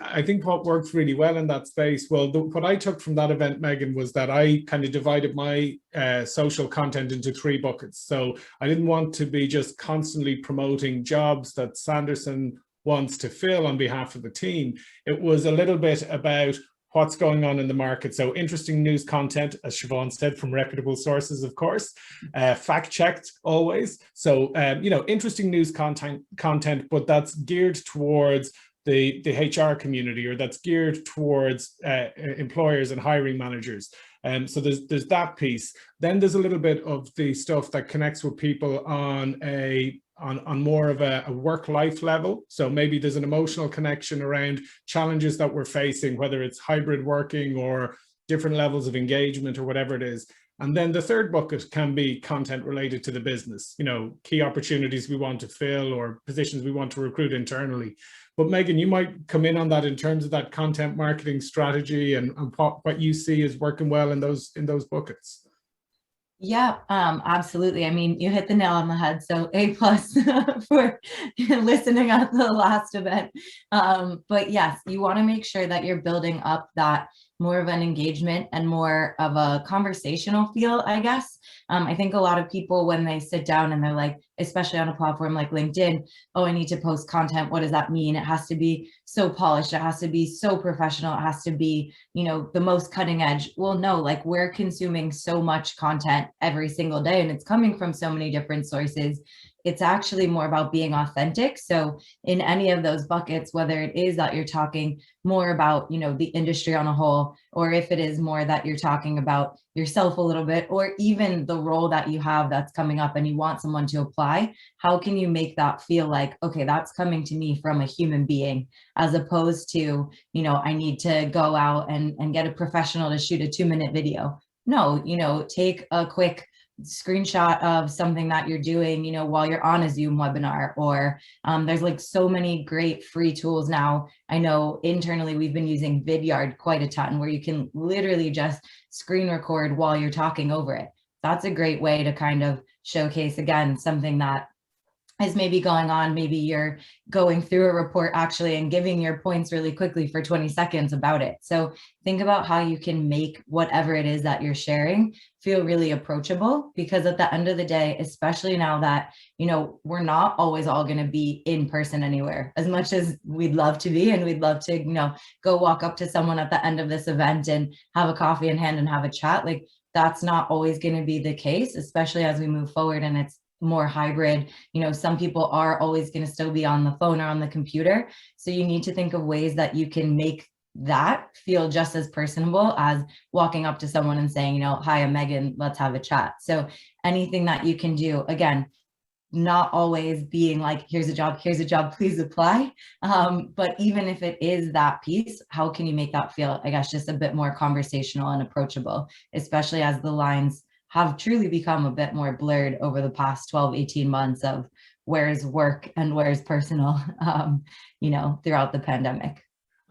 S1: I think what works really well in that space, well, what I took from that event, Megan, was that I kind of divided my social content into 3 buckets. So I didn't want to be just constantly promoting jobs that Sanderson wants to fill on behalf of the team. It was a little bit about what's going on in the market. So interesting news content, as Siobhan said, from reputable sources, of course, fact-checked always. So, interesting news content, but that's geared towards the HR community, or that's geared towards employers and hiring managers. So there's that piece. Then there's a little bit of the stuff that connects with people on more of a work-life level. So maybe there's an emotional connection around challenges that we're facing, whether it's hybrid working or different levels of engagement or whatever it is. And then the third bucket can be content related to the business, key opportunities we want to fill or positions we want to recruit internally. But Megan, you might come in on that in terms of that content marketing strategy and what you see is working well in those buckets.
S6: Yeah, absolutely. I mean, you hit the nail on the head. So A+ for listening at the last event. But yes, you want to make sure that you're building up that more of an engagement and more of a conversational feel, I guess. I think a lot of people, when they sit down and they're like, especially on a platform like LinkedIn, oh, I need to post content. What does that mean? It has to be so polished. It has to be so professional. It has to be, the most cutting edge. Well, no, like we're consuming so much content every single day and it's coming from so many different sources. It's actually more about being authentic. So in any of those buckets, whether it is that you're talking more about, the industry on a whole, or if it is more that you're talking about yourself a little bit, or even the role that you have that's coming up and you want someone to apply, how can you make that feel like, okay, that's coming to me from a human being, as opposed to, you know, I need to go out and get a professional to shoot a 2-minute video. No, you know, take a quick screenshot of something that you're doing, you know, while you're on a Zoom webinar, or there's like so many great free tools now. I know internally we've been using Vidyard quite a ton, where you can literally just screen record while you're talking over it. That's a great way to kind of showcase, again, something that is maybe going on. Maybe you're going through a report actually and giving your points really quickly for 20 seconds about it. So think about how you can make whatever it is that you're sharing feel really approachable, because at the end of the day, especially now that, you know, we're not always all going to be in person anywhere, as much as we'd love to be, and we'd love to, you know, go walk up to someone at the end of this event and have a coffee in hand and have a chat. Like, that's not always going to be the case, especially as we move forward and it's more hybrid. You know, some people are always going to still be on the phone or on the computer. So you need to think of ways that you can make that feel just as personable as walking up to someone and saying, you know, hi, I'm Megan, let's have a chat. So anything that you can do, again, not always being like, here's a job, please apply. But even if it is that piece, how can you make that feel, I guess, just a bit more conversational and approachable, especially as the lines have truly become a bit more blurred over the past 12, 18 months of where's work and where's personal, you know, throughout the pandemic.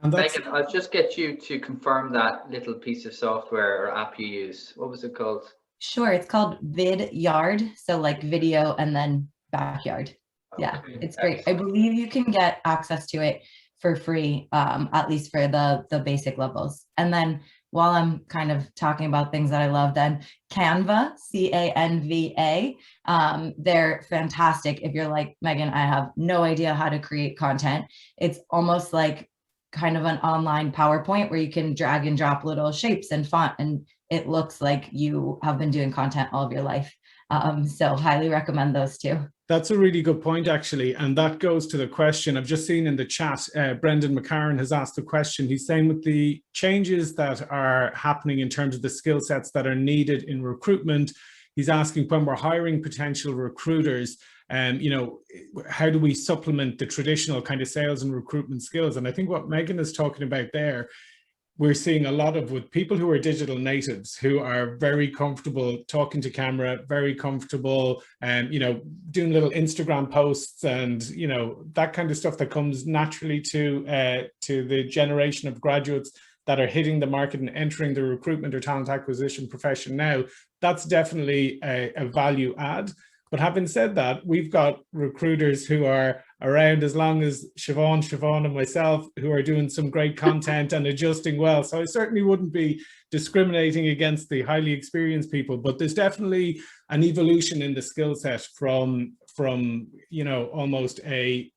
S1: And
S2: Megan, I'll just get you to confirm that little piece of software or app you use. What was it called?
S6: Sure, it's called Vidyard, so like video and then backyard. Yeah, it's great. I believe you can get access to it for free, at least for the basic levels. And then while I'm kind of talking about things that I love, then Canva, C-A-N-V-A, they're fantastic. If you're like, Megan, I have no idea how to create content. It's almost like kind of an online PowerPoint where you can drag and drop little shapes and font, and it looks like you have been doing content all of your life. So highly recommend those two.
S1: That's a really good point, actually. And that goes to the question I've just seen in the chat. Brendan McCarran has asked the question. He's saying, with the changes that are happening in terms of the skill sets that are needed in recruitment, he's asking, when we're hiring potential recruiters, you know, how do we supplement the traditional kind of sales and recruitment skills? And I think what Megan is talking about there, we're seeing a lot of with people who are digital natives, who are very comfortable talking to camera, very comfortable, you know, doing little Instagram posts and, you know, that kind of stuff that comes naturally to the generation of graduates that are hitting the market and entering the recruitment or talent acquisition profession now. That's definitely a value add. But having said that, we've got recruiters who are around as long as Siobhan and myself, who are doing some great content and adjusting well. So I certainly wouldn't be discriminating against the highly experienced people, but there's definitely an evolution in the skill set from you know, almost a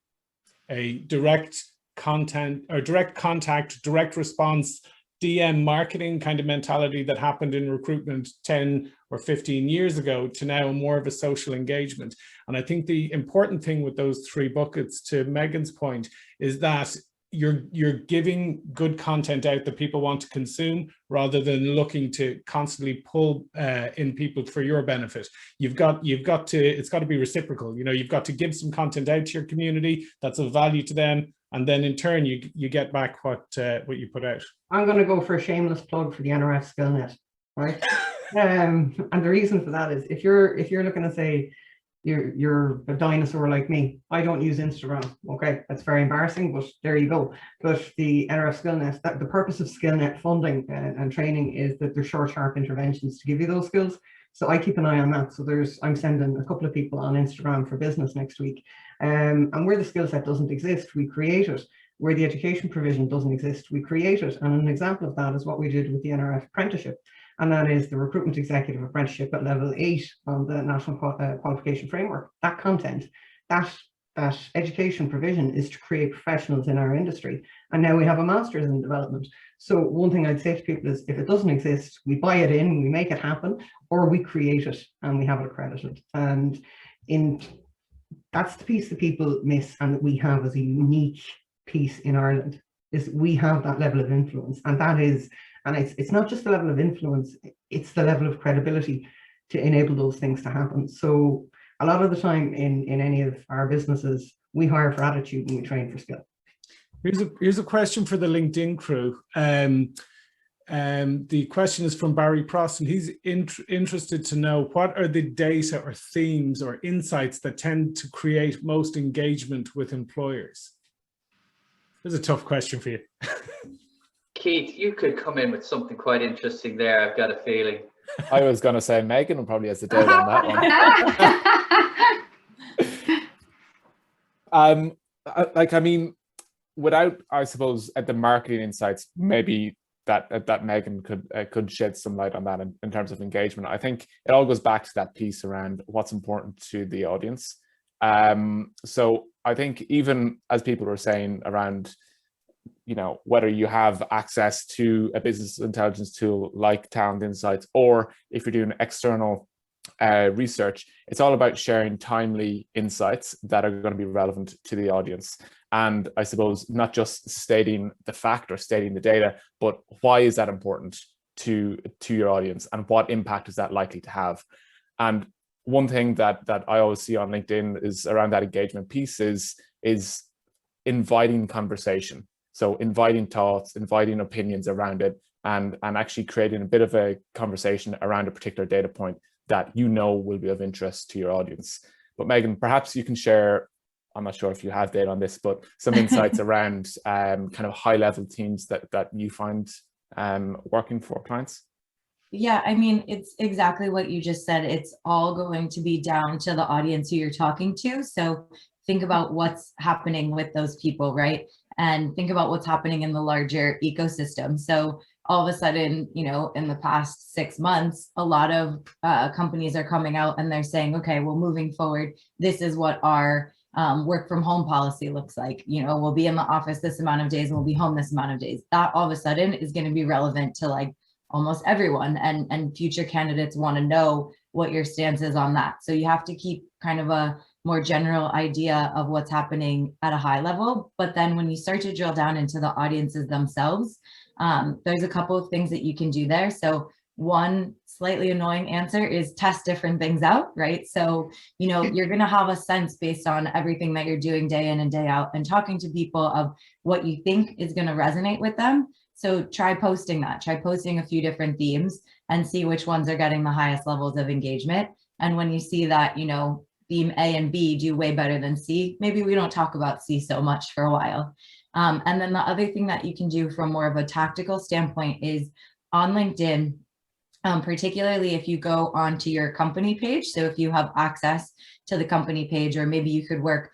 S1: direct content or direct contact, direct response, DM marketing kind of mentality that happened in recruitment 10 or 15 years ago to now more of a social engagement. And I think the important thing with those three buckets, to Megan's point, is that you're giving good content out that people want to consume, rather than looking to constantly pull in people for your benefit. You've got to, it's got to be reciprocal. You know, you've got to give some content out to your community that's of value to them, and then in turn you get back what you put out.
S4: I'm going to go for a shameless plug for the NRF SkillNet, right? And the reason for that is, if you're looking to say you're a dinosaur like me, I don't use Instagram. Okay, that's very embarrassing, but there you go. But the NRF SkillNet, the purpose of SkillNet funding and training is that they're short, sharp interventions to give you those skills. So I keep an eye on that. So I'm sending a couple of people on Instagram for business next week. And where the skill set doesn't exist, we create it. Where the education provision doesn't exist, we create it. And an example of that is what we did with the NRF apprenticeship. And that is the Recruitment Executive Apprenticeship at level 8 on the National Qualification Framework. That content, that education provision is to create professionals in our industry. And now we have a master's in development. So one thing I'd say to people is, if it doesn't exist, we buy it in, we make it happen, or we create it and we have it accredited. And that's the piece that people miss, and that we have as a unique piece in Ireland, is we have that level of influence. And that is And it's not just the level of influence, it's the level of credibility to enable those things to happen. So a lot of the time in any of our businesses, we hire for attitude and we train for skill.
S1: Here's a question for the LinkedIn crew. The question is from Barry Pross, and he's interested to know, what are the data or themes or insights that tend to create most engagement with employers? This is a tough question for you.
S2: Keith, you could come in with something quite interesting there, I've got a feeling.
S3: I was going to say Megan probably has the data on that one. I mean, without, I suppose, at the marketing insights, maybe that Megan could shed some light on that in terms of engagement. I think it all goes back to that piece around what's important to the audience. So I think even as people were saying around, you know, whether you have access to a business intelligence tool like Talent Insights, or if you're doing external research, it's all about sharing timely insights that are going to be relevant to the audience. And I suppose not just stating the fact or stating the data, but why is that important to your audience, and what impact is that likely to have? And one thing that I always see on LinkedIn is around that engagement piece is inviting conversation. So inviting thoughts, inviting opinions around it, and actually creating a bit of a conversation around a particular data point that you know will be of interest to your audience. But Megan, perhaps you can share, I'm not sure if you have data on this, but some insights around kind of high-level teams that you find working for clients.
S6: Yeah, I mean, it's exactly what you just said. It's all going to be down to the audience who you're talking to. So think about what's happening with those people, right? And think about what's happening in the larger ecosystem. So all of a sudden, you know, in the past 6 months, a lot of companies are coming out and they're saying, okay, well, moving forward, this is what our work from home policy looks like. You know, we'll be in the office this amount of days and we'll be home this amount of days. That all of a sudden is going to be relevant to like almost everyone, and future candidates want to know what your stance is on that. So you have to keep kind of a more general idea of what's happening at a high level. But then when you start to drill down into the audiences themselves, there's a couple of things that you can do there. So one slightly annoying answer is test different things out, right? So, you know, you're going to have a sense based on everything that you're doing day in and day out and talking to people of what you think is going to resonate with them. So try posting that, try posting a few different themes and see which ones are getting the highest levels of engagement. And when you see that, you know, theme A and B do way better than C, maybe we don't talk about C so much for a while. And then the other thing that you can do from more of a tactical standpoint is on LinkedIn, particularly if you go onto your company page. So if you have access to the company page, or maybe you could work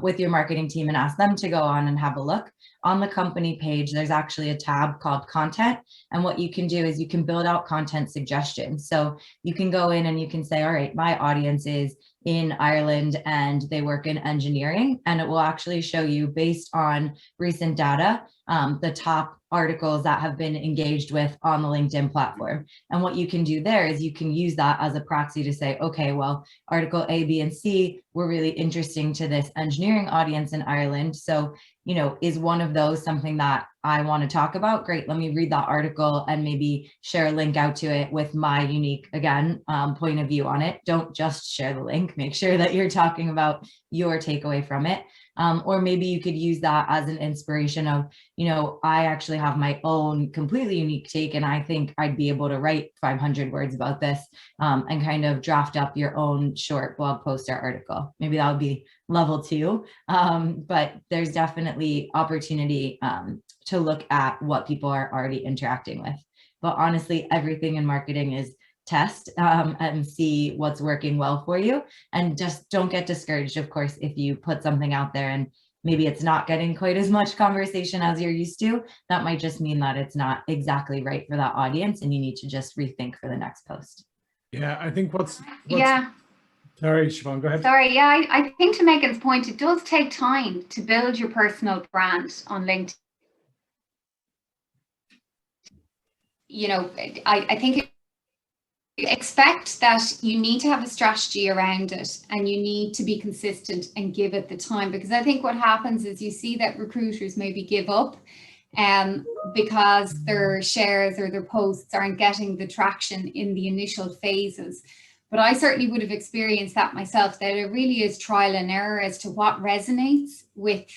S6: with your marketing team and ask them to go on and have a look. On the company page, there's actually a tab called content. And what you can do is you can build out content suggestions. So you can go in and you can say, all right, my audience is in Ireland and they work in engineering, and it will actually show you based on recent data, the top articles that have been engaged with on the LinkedIn platform. And what you can do there is you can use that as a proxy to say, okay, well, article A, B, and C were really interesting to this engineering audience in Ireland. So, you know, is one of those something that I want to talk about? Great, let me read that article and maybe share a link out to it with my unique, again, point of view on it. Don't just share the link, make sure that you're talking about your takeaway from it. Or maybe you could use that as an inspiration of, you know, I actually have my own completely unique take, and I think I'd be able to write 500 words about this, and kind of draft up your own short blog post or article. Maybe that would be level 2, but there's definitely opportunity to look at what people are already interacting with. But honestly, everything in marketing is test and see what's working well for you, and just don't get discouraged, of course, if you put something out there and maybe it's not getting quite as much conversation as you're used to. That might just mean that it's not exactly right for that audience and you need to just rethink for the next post.
S1: Yeah, I think what's
S5: yeah.
S1: Sorry, Siobhan, go ahead.
S5: Sorry, yeah, I think to Megan's point, it does take time to build your personal brand on LinkedIn. You know, I think expect that you need to have a strategy around it, and you need to be consistent and give it the time, because I think what happens is you see that recruiters maybe give up because their shares or their posts aren't getting the traction in the initial phases. But I certainly would have experienced that myself, that it really is trial and error as to what resonates with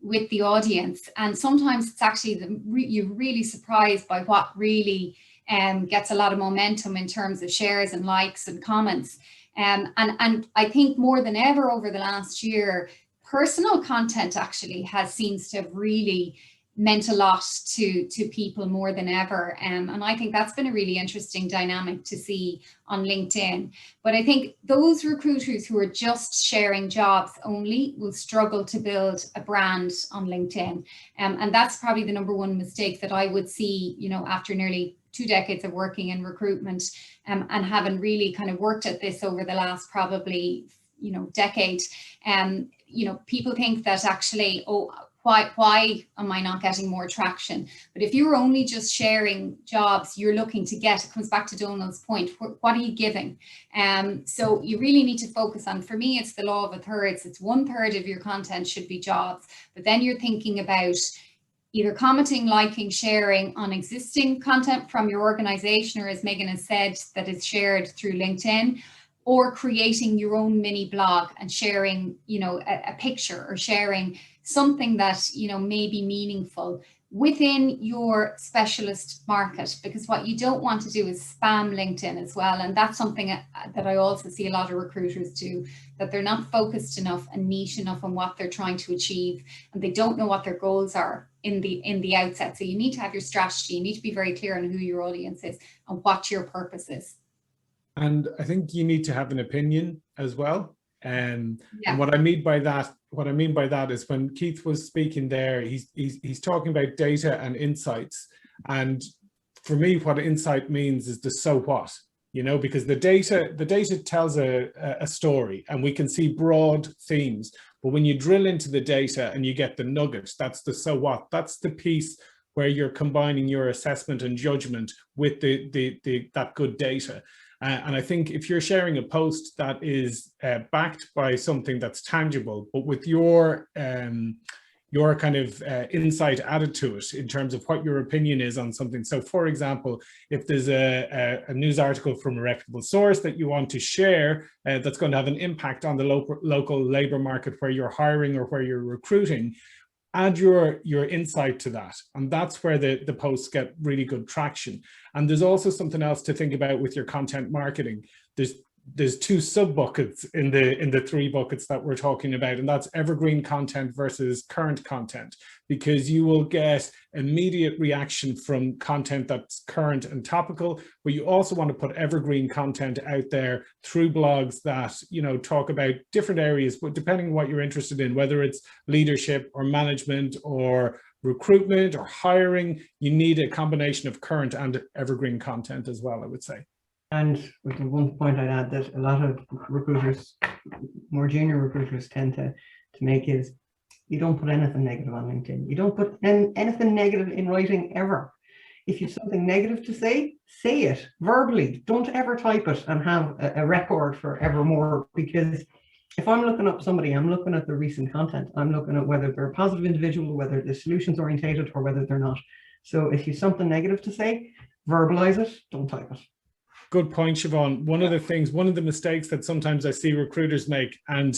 S5: the audience. And sometimes it's actually, you're really surprised by what really gets a lot of momentum in terms of shares and likes and comments. And I think more than ever over the last year, personal content actually seems to have really meant a lot to people more than ever. And I think that's been a really interesting dynamic to see on LinkedIn. But I think those recruiters who are just sharing jobs only will struggle to build a brand on LinkedIn. And that's probably the number one mistake that I would see, you know, after nearly 2 decades of working in recruitment, and having really kind of worked at this over the last probably, you know, decade. You know, people think that actually, oh, why am I not getting more traction? But if you're only just sharing jobs you're looking to get, it comes back to Donald's point, what are you giving? So you really need to focus on, for me, it's the law of a thirds. It's 1/3 of your content should be jobs, but then you're thinking about either commenting, liking, sharing on existing content from your organization, or as Megan has said, that is shared through LinkedIn, or creating your own mini blog and sharing, you know, a picture, or sharing something that, you know, may be meaningful within your specialist market. Because what you don't want to do is spam LinkedIn as well. And that's something that I also see a lot of recruiters do, that they're not focused enough and niche enough on what they're trying to achieve, and they don't know what their goals are in the outset. So you need to have your strategy, you need to be very clear on who your audience is and what your purpose is. And
S1: I think you need to have an opinion as well. And what I mean by that is, when Keith was speaking there, he's talking about data and insights. And for me, what insight means is the so what, you know, because the data tells a story, and we can see broad themes. But when you drill into the data and you get the nuggets, that's the so what. That's the piece where you're combining your assessment and judgment with that good data. And I think if you're sharing a post that is backed by something that's tangible, but with your kind of insight added to it in terms of what your opinion is on something. So for example, if there's a news article from a reputable source that you want to share that's going to have an impact on the local labor market where you're hiring or where you're recruiting, add your insight to that, and that's where the posts get really good traction. And there's also something else to think about with your content marketing. There's 2 sub buckets in the 3 buckets that we're talking about, and that's evergreen content versus current content, because you will get immediate reaction from content that's current and topical, but you also want to put evergreen content out there through blogs that, you know, talk about different areas, but depending on what you're interested in, whether it's leadership or management or recruitment or hiring, you need a combination of current and evergreen content as well, I would say.
S4: And with the one point I'd add that a lot of recruiters, more junior recruiters, tend to make is, you don't put anything negative on LinkedIn. You don't put anything negative in writing ever. If you have something negative to say it verbally. Don't ever type it and have a record forevermore, because if I'm looking up somebody, I'm looking at the recent content. I'm looking at whether they're a positive individual, whether they're solutions orientated, or whether they're not. So if you have something negative to say, verbalize it, don't type it.
S1: Good point, Siobhan. One of the mistakes that sometimes I see recruiters make, and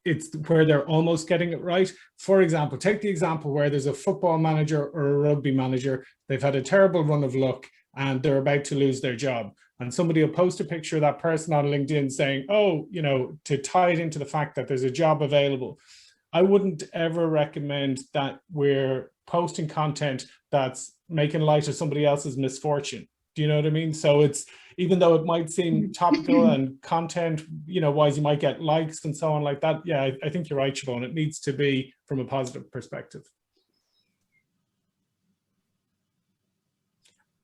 S1: it's where they're almost getting it right. For example, take the example where there's a football manager or a rugby manager. They've had a terrible run of luck and they're about to lose their job. And somebody will post a picture of that person on LinkedIn saying, oh, you know, to tie it into the fact that there's a job available. I wouldn't ever recommend that we're posting content that's making light of somebody else's misfortune. Do you know what I mean? So it's, even though it might seem topical and content, you know, wise, you might get likes and so on like that. Yeah, I think you're right, Siobhan. It needs to be from a positive perspective.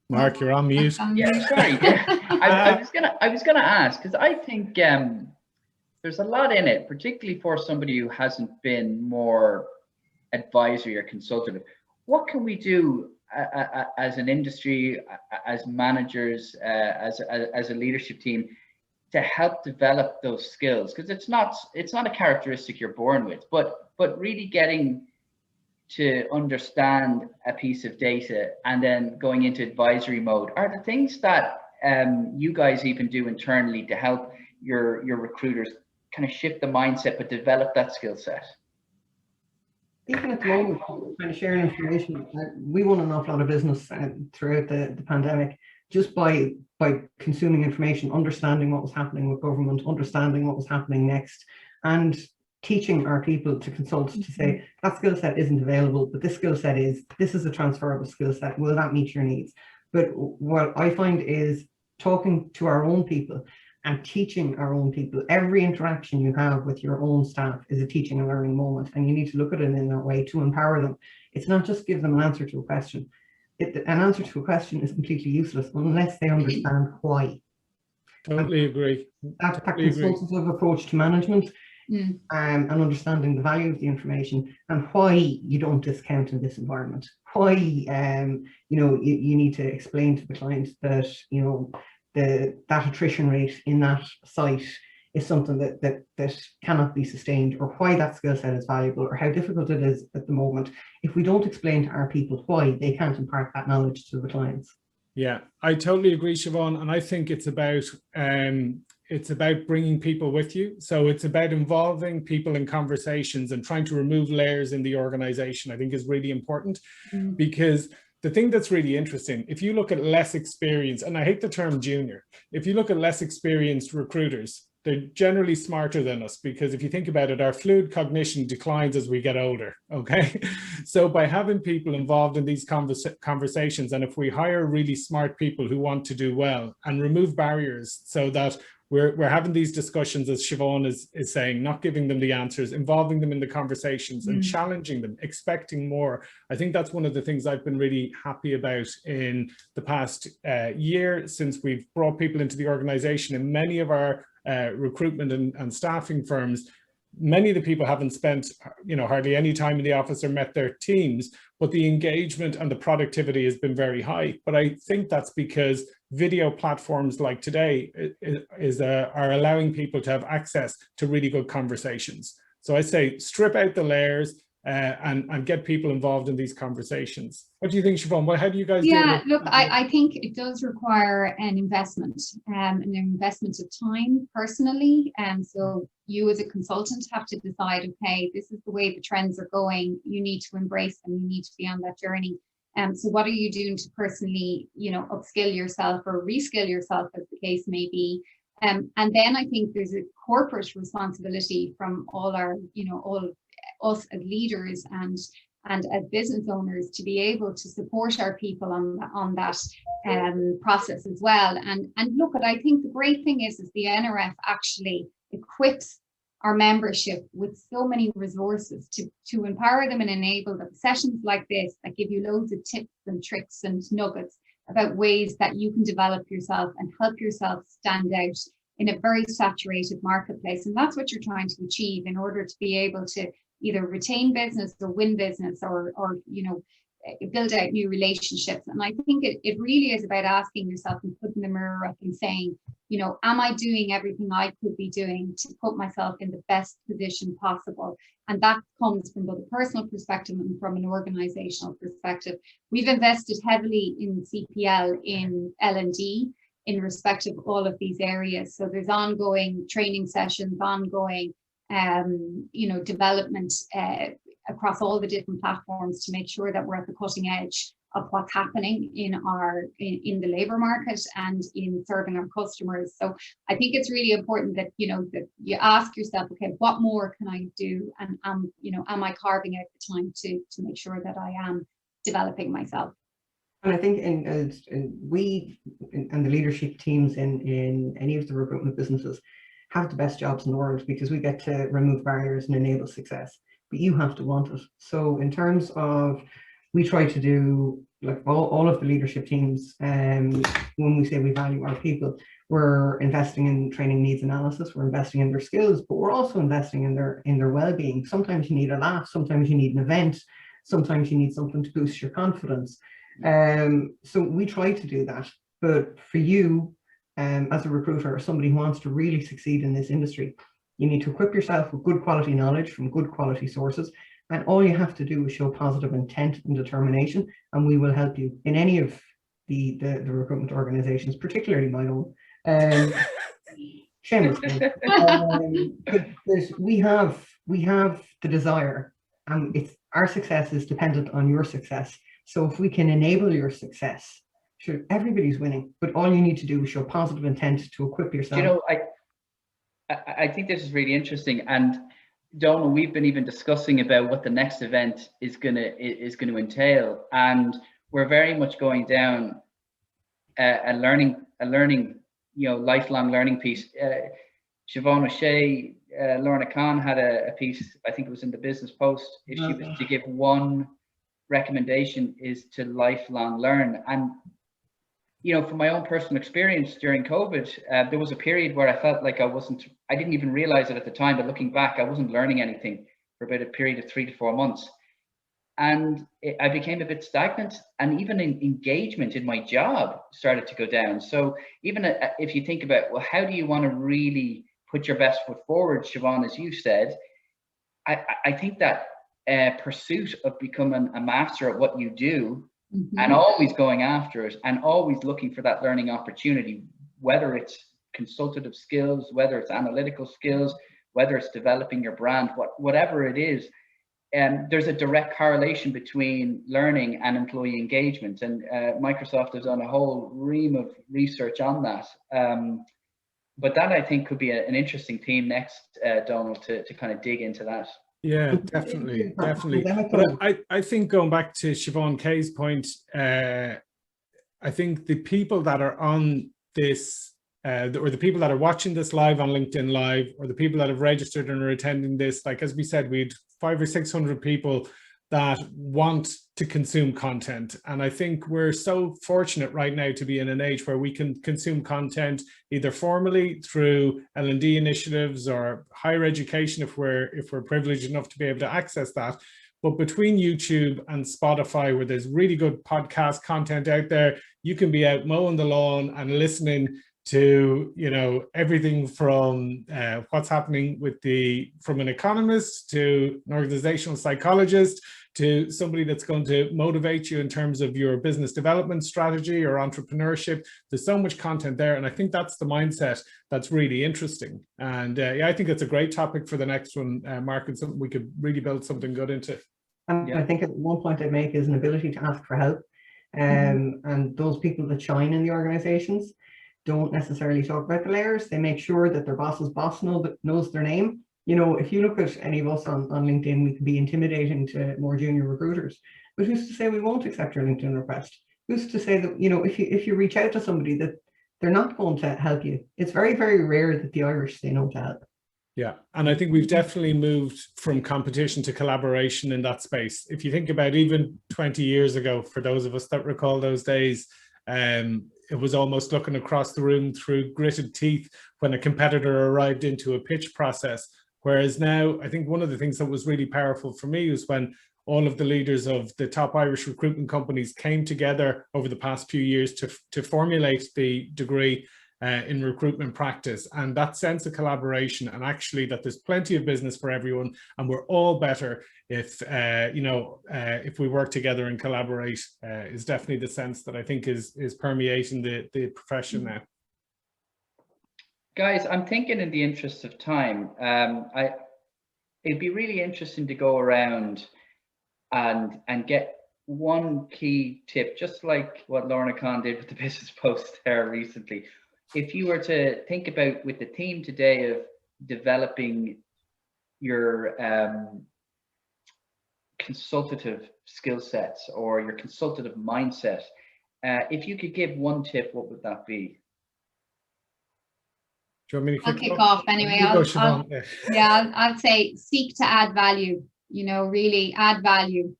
S1: Mark, you're on mute.
S2: Yeah, sorry. I was gonna ask, because I think there's a lot in it, particularly for somebody who hasn't been more advisory or consultative. What can we do as an industry, as managers, as a leadership team, to help develop those skills? Because it's not a characteristic you're born with, but really getting to understand a piece of data and then going into advisory mode are the things that you guys even do internally to help your recruiters kind of shift the mindset but develop that skill set?
S4: Even at the moment, kind of sharing information, we won an awful lot of business throughout the pandemic just by consuming information, understanding what was happening with government, understanding what was happening next, and teaching our people to consult to say that skill set isn't available, but this skill set is. This is a transferable skill set. Will that meet your needs? But what I find is talking to our own people and teaching our own people. Every interaction you have with your own staff is a teaching and learning moment, and you need to look at it in that way to empower them. It's not just give them an answer to a question. An answer to a question is completely useless unless they understand why.
S1: Totally agree.
S4: That consultative approach to management and understanding the value of the information and why you don't discount in this environment. Why you need to explain to the client that that attrition rate in that site is something that cannot be sustained, or why that skill set is valuable, or how difficult it is at the moment. If we don't explain to our people why, they can't impart that knowledge to the clients.
S1: Yeah, I totally agree, Siobhan, and I think it's about bringing people with you. So it's about involving people in conversations and trying to remove layers in the organization, I think is really important. Because the thing that's really interesting, if you look at less experienced, and I hate the term junior, if you look at less experienced recruiters, they're generally smarter than us, because if you think about it, our fluid cognition declines as we get older, okay? So by having people involved in these conversations, and if we hire really smart people who want to do well and remove barriers so that we're having these discussions, as Siobhan is saying, not giving them the answers, involving them in the conversations and challenging them, expecting more. I think that's one of the things I've been really happy about in the past year since we've brought people into the organization. And many of our recruitment and staffing firms, many of the people haven't spent hardly any time in the office or met their teams, but the engagement and the productivity has been very high. But I think that's because video platforms like today are allowing people to have access to really good conversations. So I say strip out the layers and get people involved in these conversations. What do you think, Siobhan? Well, how do you guys deal with
S5: look, I think it does require an investment of time personally. So you as a consultant have to decide, okay, this is the way the trends are going. You need to embrace them. You need to be on that journey. So what are you doing to personally, upskill yourself or reskill yourself, as the case may be? And then I think there's a corporate responsibility from all our, all us as leaders and as business owners to be able to support our people on that process as well. And look, I think the great thing is the NRF actually equips our membership with so many resources to empower them and enable them. Sessions like this that give you loads of tips and tricks and nuggets about ways that you can develop yourself and help yourself stand out in a very saturated marketplace. And that's what you're trying to achieve in order to be able to either retain business or win business or build out new relationships. And I think it really is about asking yourself and putting the mirror up and saying, am I doing everything I could be doing to put myself in the best position possible? And that comes from both a personal perspective and from an organizational perspective. We've invested heavily in CPL, in L&D, in respect of all of these areas. So there's ongoing training sessions, ongoing development across all the different platforms to make sure that we're at the cutting edge of what's happening in the labor market and in serving our customers. So I think it's really important that that you ask yourself, okay, what more can I do, and am I carving out the time to make sure that I am developing myself?
S4: And I think we and the leadership teams in any of the recruitment businesses have the best jobs in the world because we get to remove barriers and enable success, but you have to want it. So in terms of, we try to do, like all of the leadership teams, when we say we value our people, we're investing in training needs analysis, we're investing in their skills, but we're also investing in their well-being. Sometimes you need a laugh, sometimes you need an event, sometimes you need something to boost your confidence. So we try to do that, but for you, as a recruiter or somebody who wants to really succeed in this industry, you need to equip yourself with good quality knowledge from good quality sources. And all you have to do is show positive intent and determination, and we will help you in any of the recruitment organizations, particularly my own. Shameless plug. But we have the desire, and our success is dependent on your success. So if we can enable your success, sure, everybody's winning. But all you need to do is show positive intent to equip yourself.
S2: You know, I think this is really interesting, and Donal, we've been even discussing about what the next event is going to entail, and we're very much going down a learning, lifelong learning piece. Siobhan O'Shea, Lorna Khan had a piece, I think it was in the Business Post. If she was to give one recommendation, is to lifelong learn. And from my own personal experience during COVID, there was a period where I felt like I didn't even realize it at the time, but looking back, I wasn't learning anything for about a period of 3 to 4 months. And I became a bit stagnant, and even engagement in my job started to go down. So even if you think about, well, how do you want to really put your best foot forward, Siobhan, as you said, I think that pursuit of becoming a master at what you do, and always going after it and always looking for that learning opportunity, whether it's consultative skills, whether it's analytical skills, whether it's developing your brand, whatever it is, there's a direct correlation between learning and employee engagement. And Microsoft has done a whole ream of research on that. But that, I think, could be an interesting theme next, Donal, to kind of dig into that.
S1: Yeah, definitely. But I think going back to Siobhan Kay's point, I think the people that are on this, or the people that are watching this live on LinkedIn Live, or the people that have registered and are attending this, like as we said, we had 500 or 600 people that want to consume content. And I think we're so fortunate right now to be in an age where we can consume content either formally through L&D initiatives or higher education if we're privileged enough to be able to access that. But between YouTube and Spotify, where there's really good podcast content out there, you can be out mowing the lawn and listening to everything from what's happening from an economist to an organizational psychologist to somebody that's going to motivate you in terms of your business development strategy or entrepreneurship. There's so much content there, and I think that's the mindset that's really interesting. And I think it's a great topic for the next one, Mark, and something we could really build something good into.
S4: And I think one point I'd make is an ability to ask for help. And those people that shine in the organizations don't necessarily talk about the layers. They make sure that their boss's boss knows their name. If you look at any of us on LinkedIn, we can be intimidating to more junior recruiters. But who's to say we won't accept your LinkedIn request? Who's to say that, if you reach out to somebody, that they're not going to help you? It's very, very rare that the Irish say no to help.
S1: Yeah, and I think we've definitely moved from competition to collaboration in that space. If you think about even 20 years ago, for those of us that recall those days, it was almost looking across the room through gritted teeth when a competitor arrived into a pitch process. Whereas now, I think one of the things that was really powerful for me was when all of the leaders of the top Irish recruitment companies came together over the past few years to formulate the degree in recruitment practice, and that sense of collaboration, and actually that there's plenty of business for everyone, and we're all better if we work together and collaborate, is definitely the sense that I think is permeating the profession now.
S2: Guys, I'm thinking in the interest of time, it'd be really interesting to go around and get one key tip, just like what Lorna Khan did with the Business Post there recently. If you were to think about, with the theme today of developing your consultative skill sets or your consultative mindset, if you could give one tip, what would that be?
S1: Do you want me to
S5: I'll kick off anyway. I'd say seek to add value, really add value,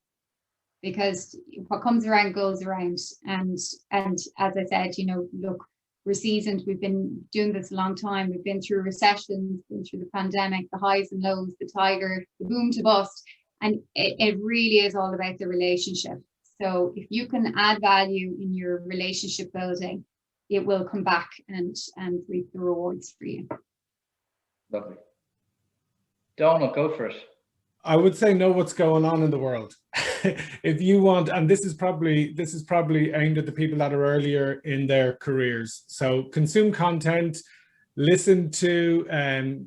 S5: because what comes around goes around. And as I said, look, we're seasoned. We've been doing this a long time. We've been through recessions, been through the pandemic, the highs and lows, the tiger, the boom to bust. And it really is all about the relationship. So if you can add value in your relationship building, it will come back and reap the rewards for you.
S2: Lovely. Donal, go for it.
S1: I would say know what's going on in the world. If you want, and this is probably aimed at the people that are earlier in their careers. So consume content, listen to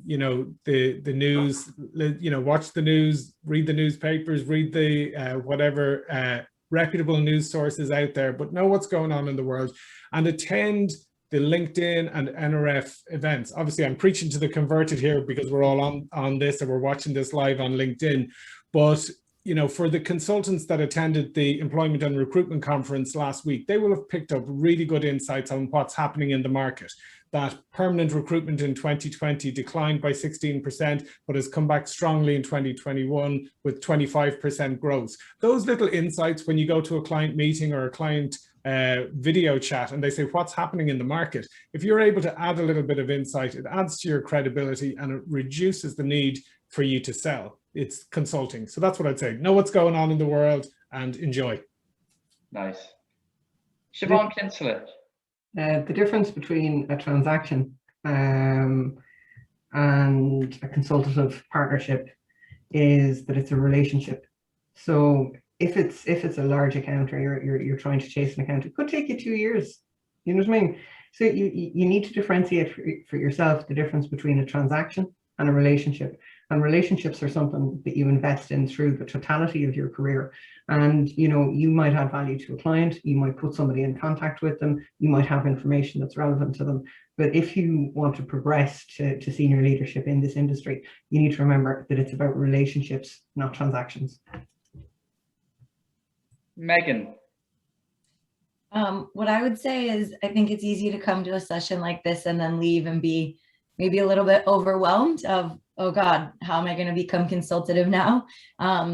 S1: you know, the news, you know, watch the news, read the newspapers, read the whatever reputable news sources out there, but know what's going on in the world and attend the LinkedIn and NRF events. Obviously, I'm preaching to the converted here because we're all on this and we're watching this live on LinkedIn. But you know, for the consultants that attended the Employment and Recruitment Conference last week, they will have picked up really good insights on what's happening in the market. That permanent recruitment in 2020 declined by 16%, but has come back strongly in 2021 with 25% growth. Those little insights, when you go to a client meeting or a client video chat and they say, what's happening in the market? If you're able to add a little bit of insight, it adds to your credibility and it reduces the need for you to sell. It's consulting. So that's what I'd say. Know what's going on in the world and enjoy.
S2: Nice. Siobhan Kinsella.
S4: The difference between a transaction and a consultative partnership is that it's a relationship. So if it's a large account or you're trying to chase an account, it could take you 2 years. You know what I mean? So you need to differentiate for yourself the difference between a transaction and a relationship. And relationships are something that you invest in through the totality of your career. And you know, you might add value to a client, you might put somebody in contact with them, you might have information that's relevant to them. But if you want to progress to senior leadership in this industry, you need to remember that it's about relationships, not transactions.
S2: Megan.
S6: What I would say is I think it's easy to come to a session like this and then leave and be maybe a little bit overwhelmed of, oh God, how am I going to become consultative now?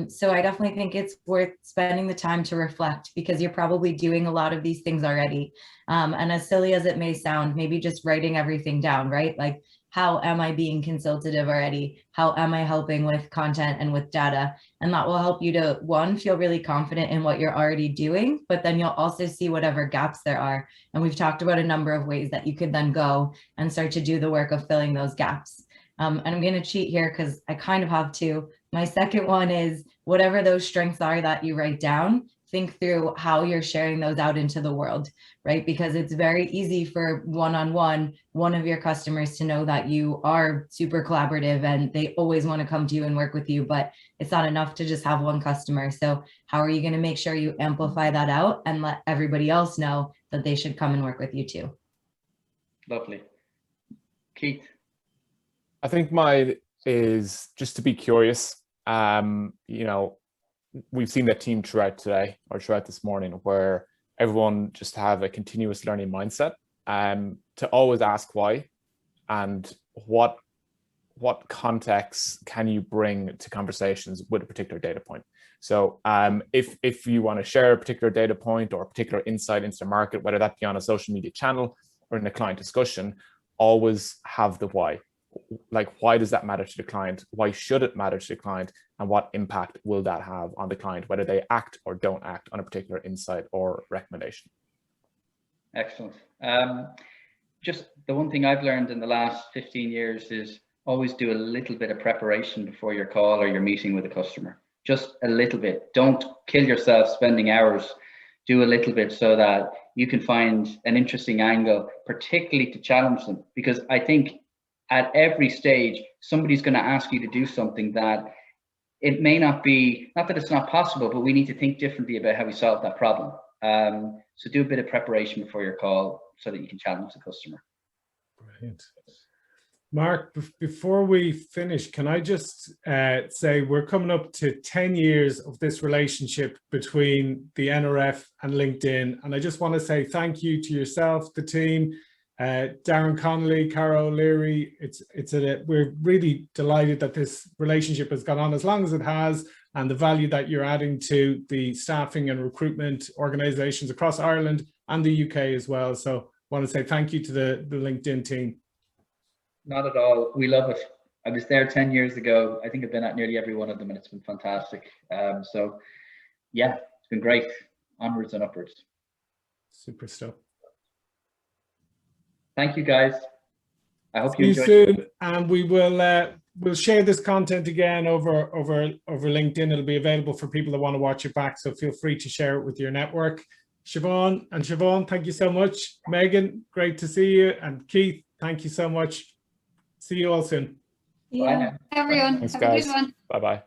S6: So I definitely think it's worth spending the time to reflect because you're probably doing a lot of these things already. And as silly as it may sound, maybe just writing everything down, right? Like, how am I being consultative already? How am I helping with content and with data? And that will help you to, one, feel really confident in what you're already doing, but then you'll also see whatever gaps there are. And we've talked about a number of ways that you could then go and start to do the work of filling those gaps. And I'm going to cheat here because I kind of have to. My second one is whatever those strengths are that you write down, think through how you're sharing those out into the world, right? Because it's very easy for one-on-one, one of your customers to know that you are super collaborative and they always want to come to you and work with you, but it's not enough to just have one customer. So how are you going to make sure you amplify that out and let everybody else know that they should come and work with you too?
S2: Lovely. Keith.
S3: I think mine is just to be curious. You know, we've seen that team throughout today or throughout this morning where everyone just have a continuous learning mindset to always ask why and what context can you bring to conversations with a particular data point. So if you want to share a particular data point or a particular insight into the market, whether that be on a social media channel or in a client discussion, always have the why. Like, why does that matter to the client? Why should it matter to the client? And what impact will that have on the client, whether they act or don't act on a particular insight or recommendation?
S2: Excellent. Just the one thing I've learned in the last 15 years is always do a little bit of preparation before your call or your meeting with a customer. Just a little bit. Don't kill yourself spending hours. Do a little bit so that you can find an interesting angle, particularly to challenge them. Because I think at every stage, somebody's going to ask you to do something that it may not be, not that it's not possible, but we need to think differently about how we solve that problem. So do a bit of preparation before your call so that you can challenge the customer.
S1: Brilliant. Mark, before we finish, can I just say we're coming up to 10 years of this relationship between the NRF and LinkedIn. And I just want to say thank you to yourself, the team, Darren Connolly, Cara O'Leary. We're really delighted that this relationship has gone on as long as it has, and the value that you're adding to the staffing and recruitment organizations across Ireland and the UK as well. So I want to say thank you to the LinkedIn team.
S2: Not at all. We love it. I was there 10 years ago. I think I've been at nearly every one of them and it's been fantastic. So yeah, it's been great. Onwards and upwards.
S1: Super stuff.
S2: Thank you, guys. I hope
S1: See
S2: you
S1: you
S2: enjoyed.
S1: soon, and we will we'll share this content again over LinkedIn. It'll be available for people that want to watch it back. So feel free to share it with your network. Siobhan, thank you so much. Megan, great to see you. And Keith, thank you so much. See you all soon.
S6: Yeah.
S5: Everyone,
S3: Thanks,
S5: have a
S3: guys.
S5: good one.
S3: Bye-bye.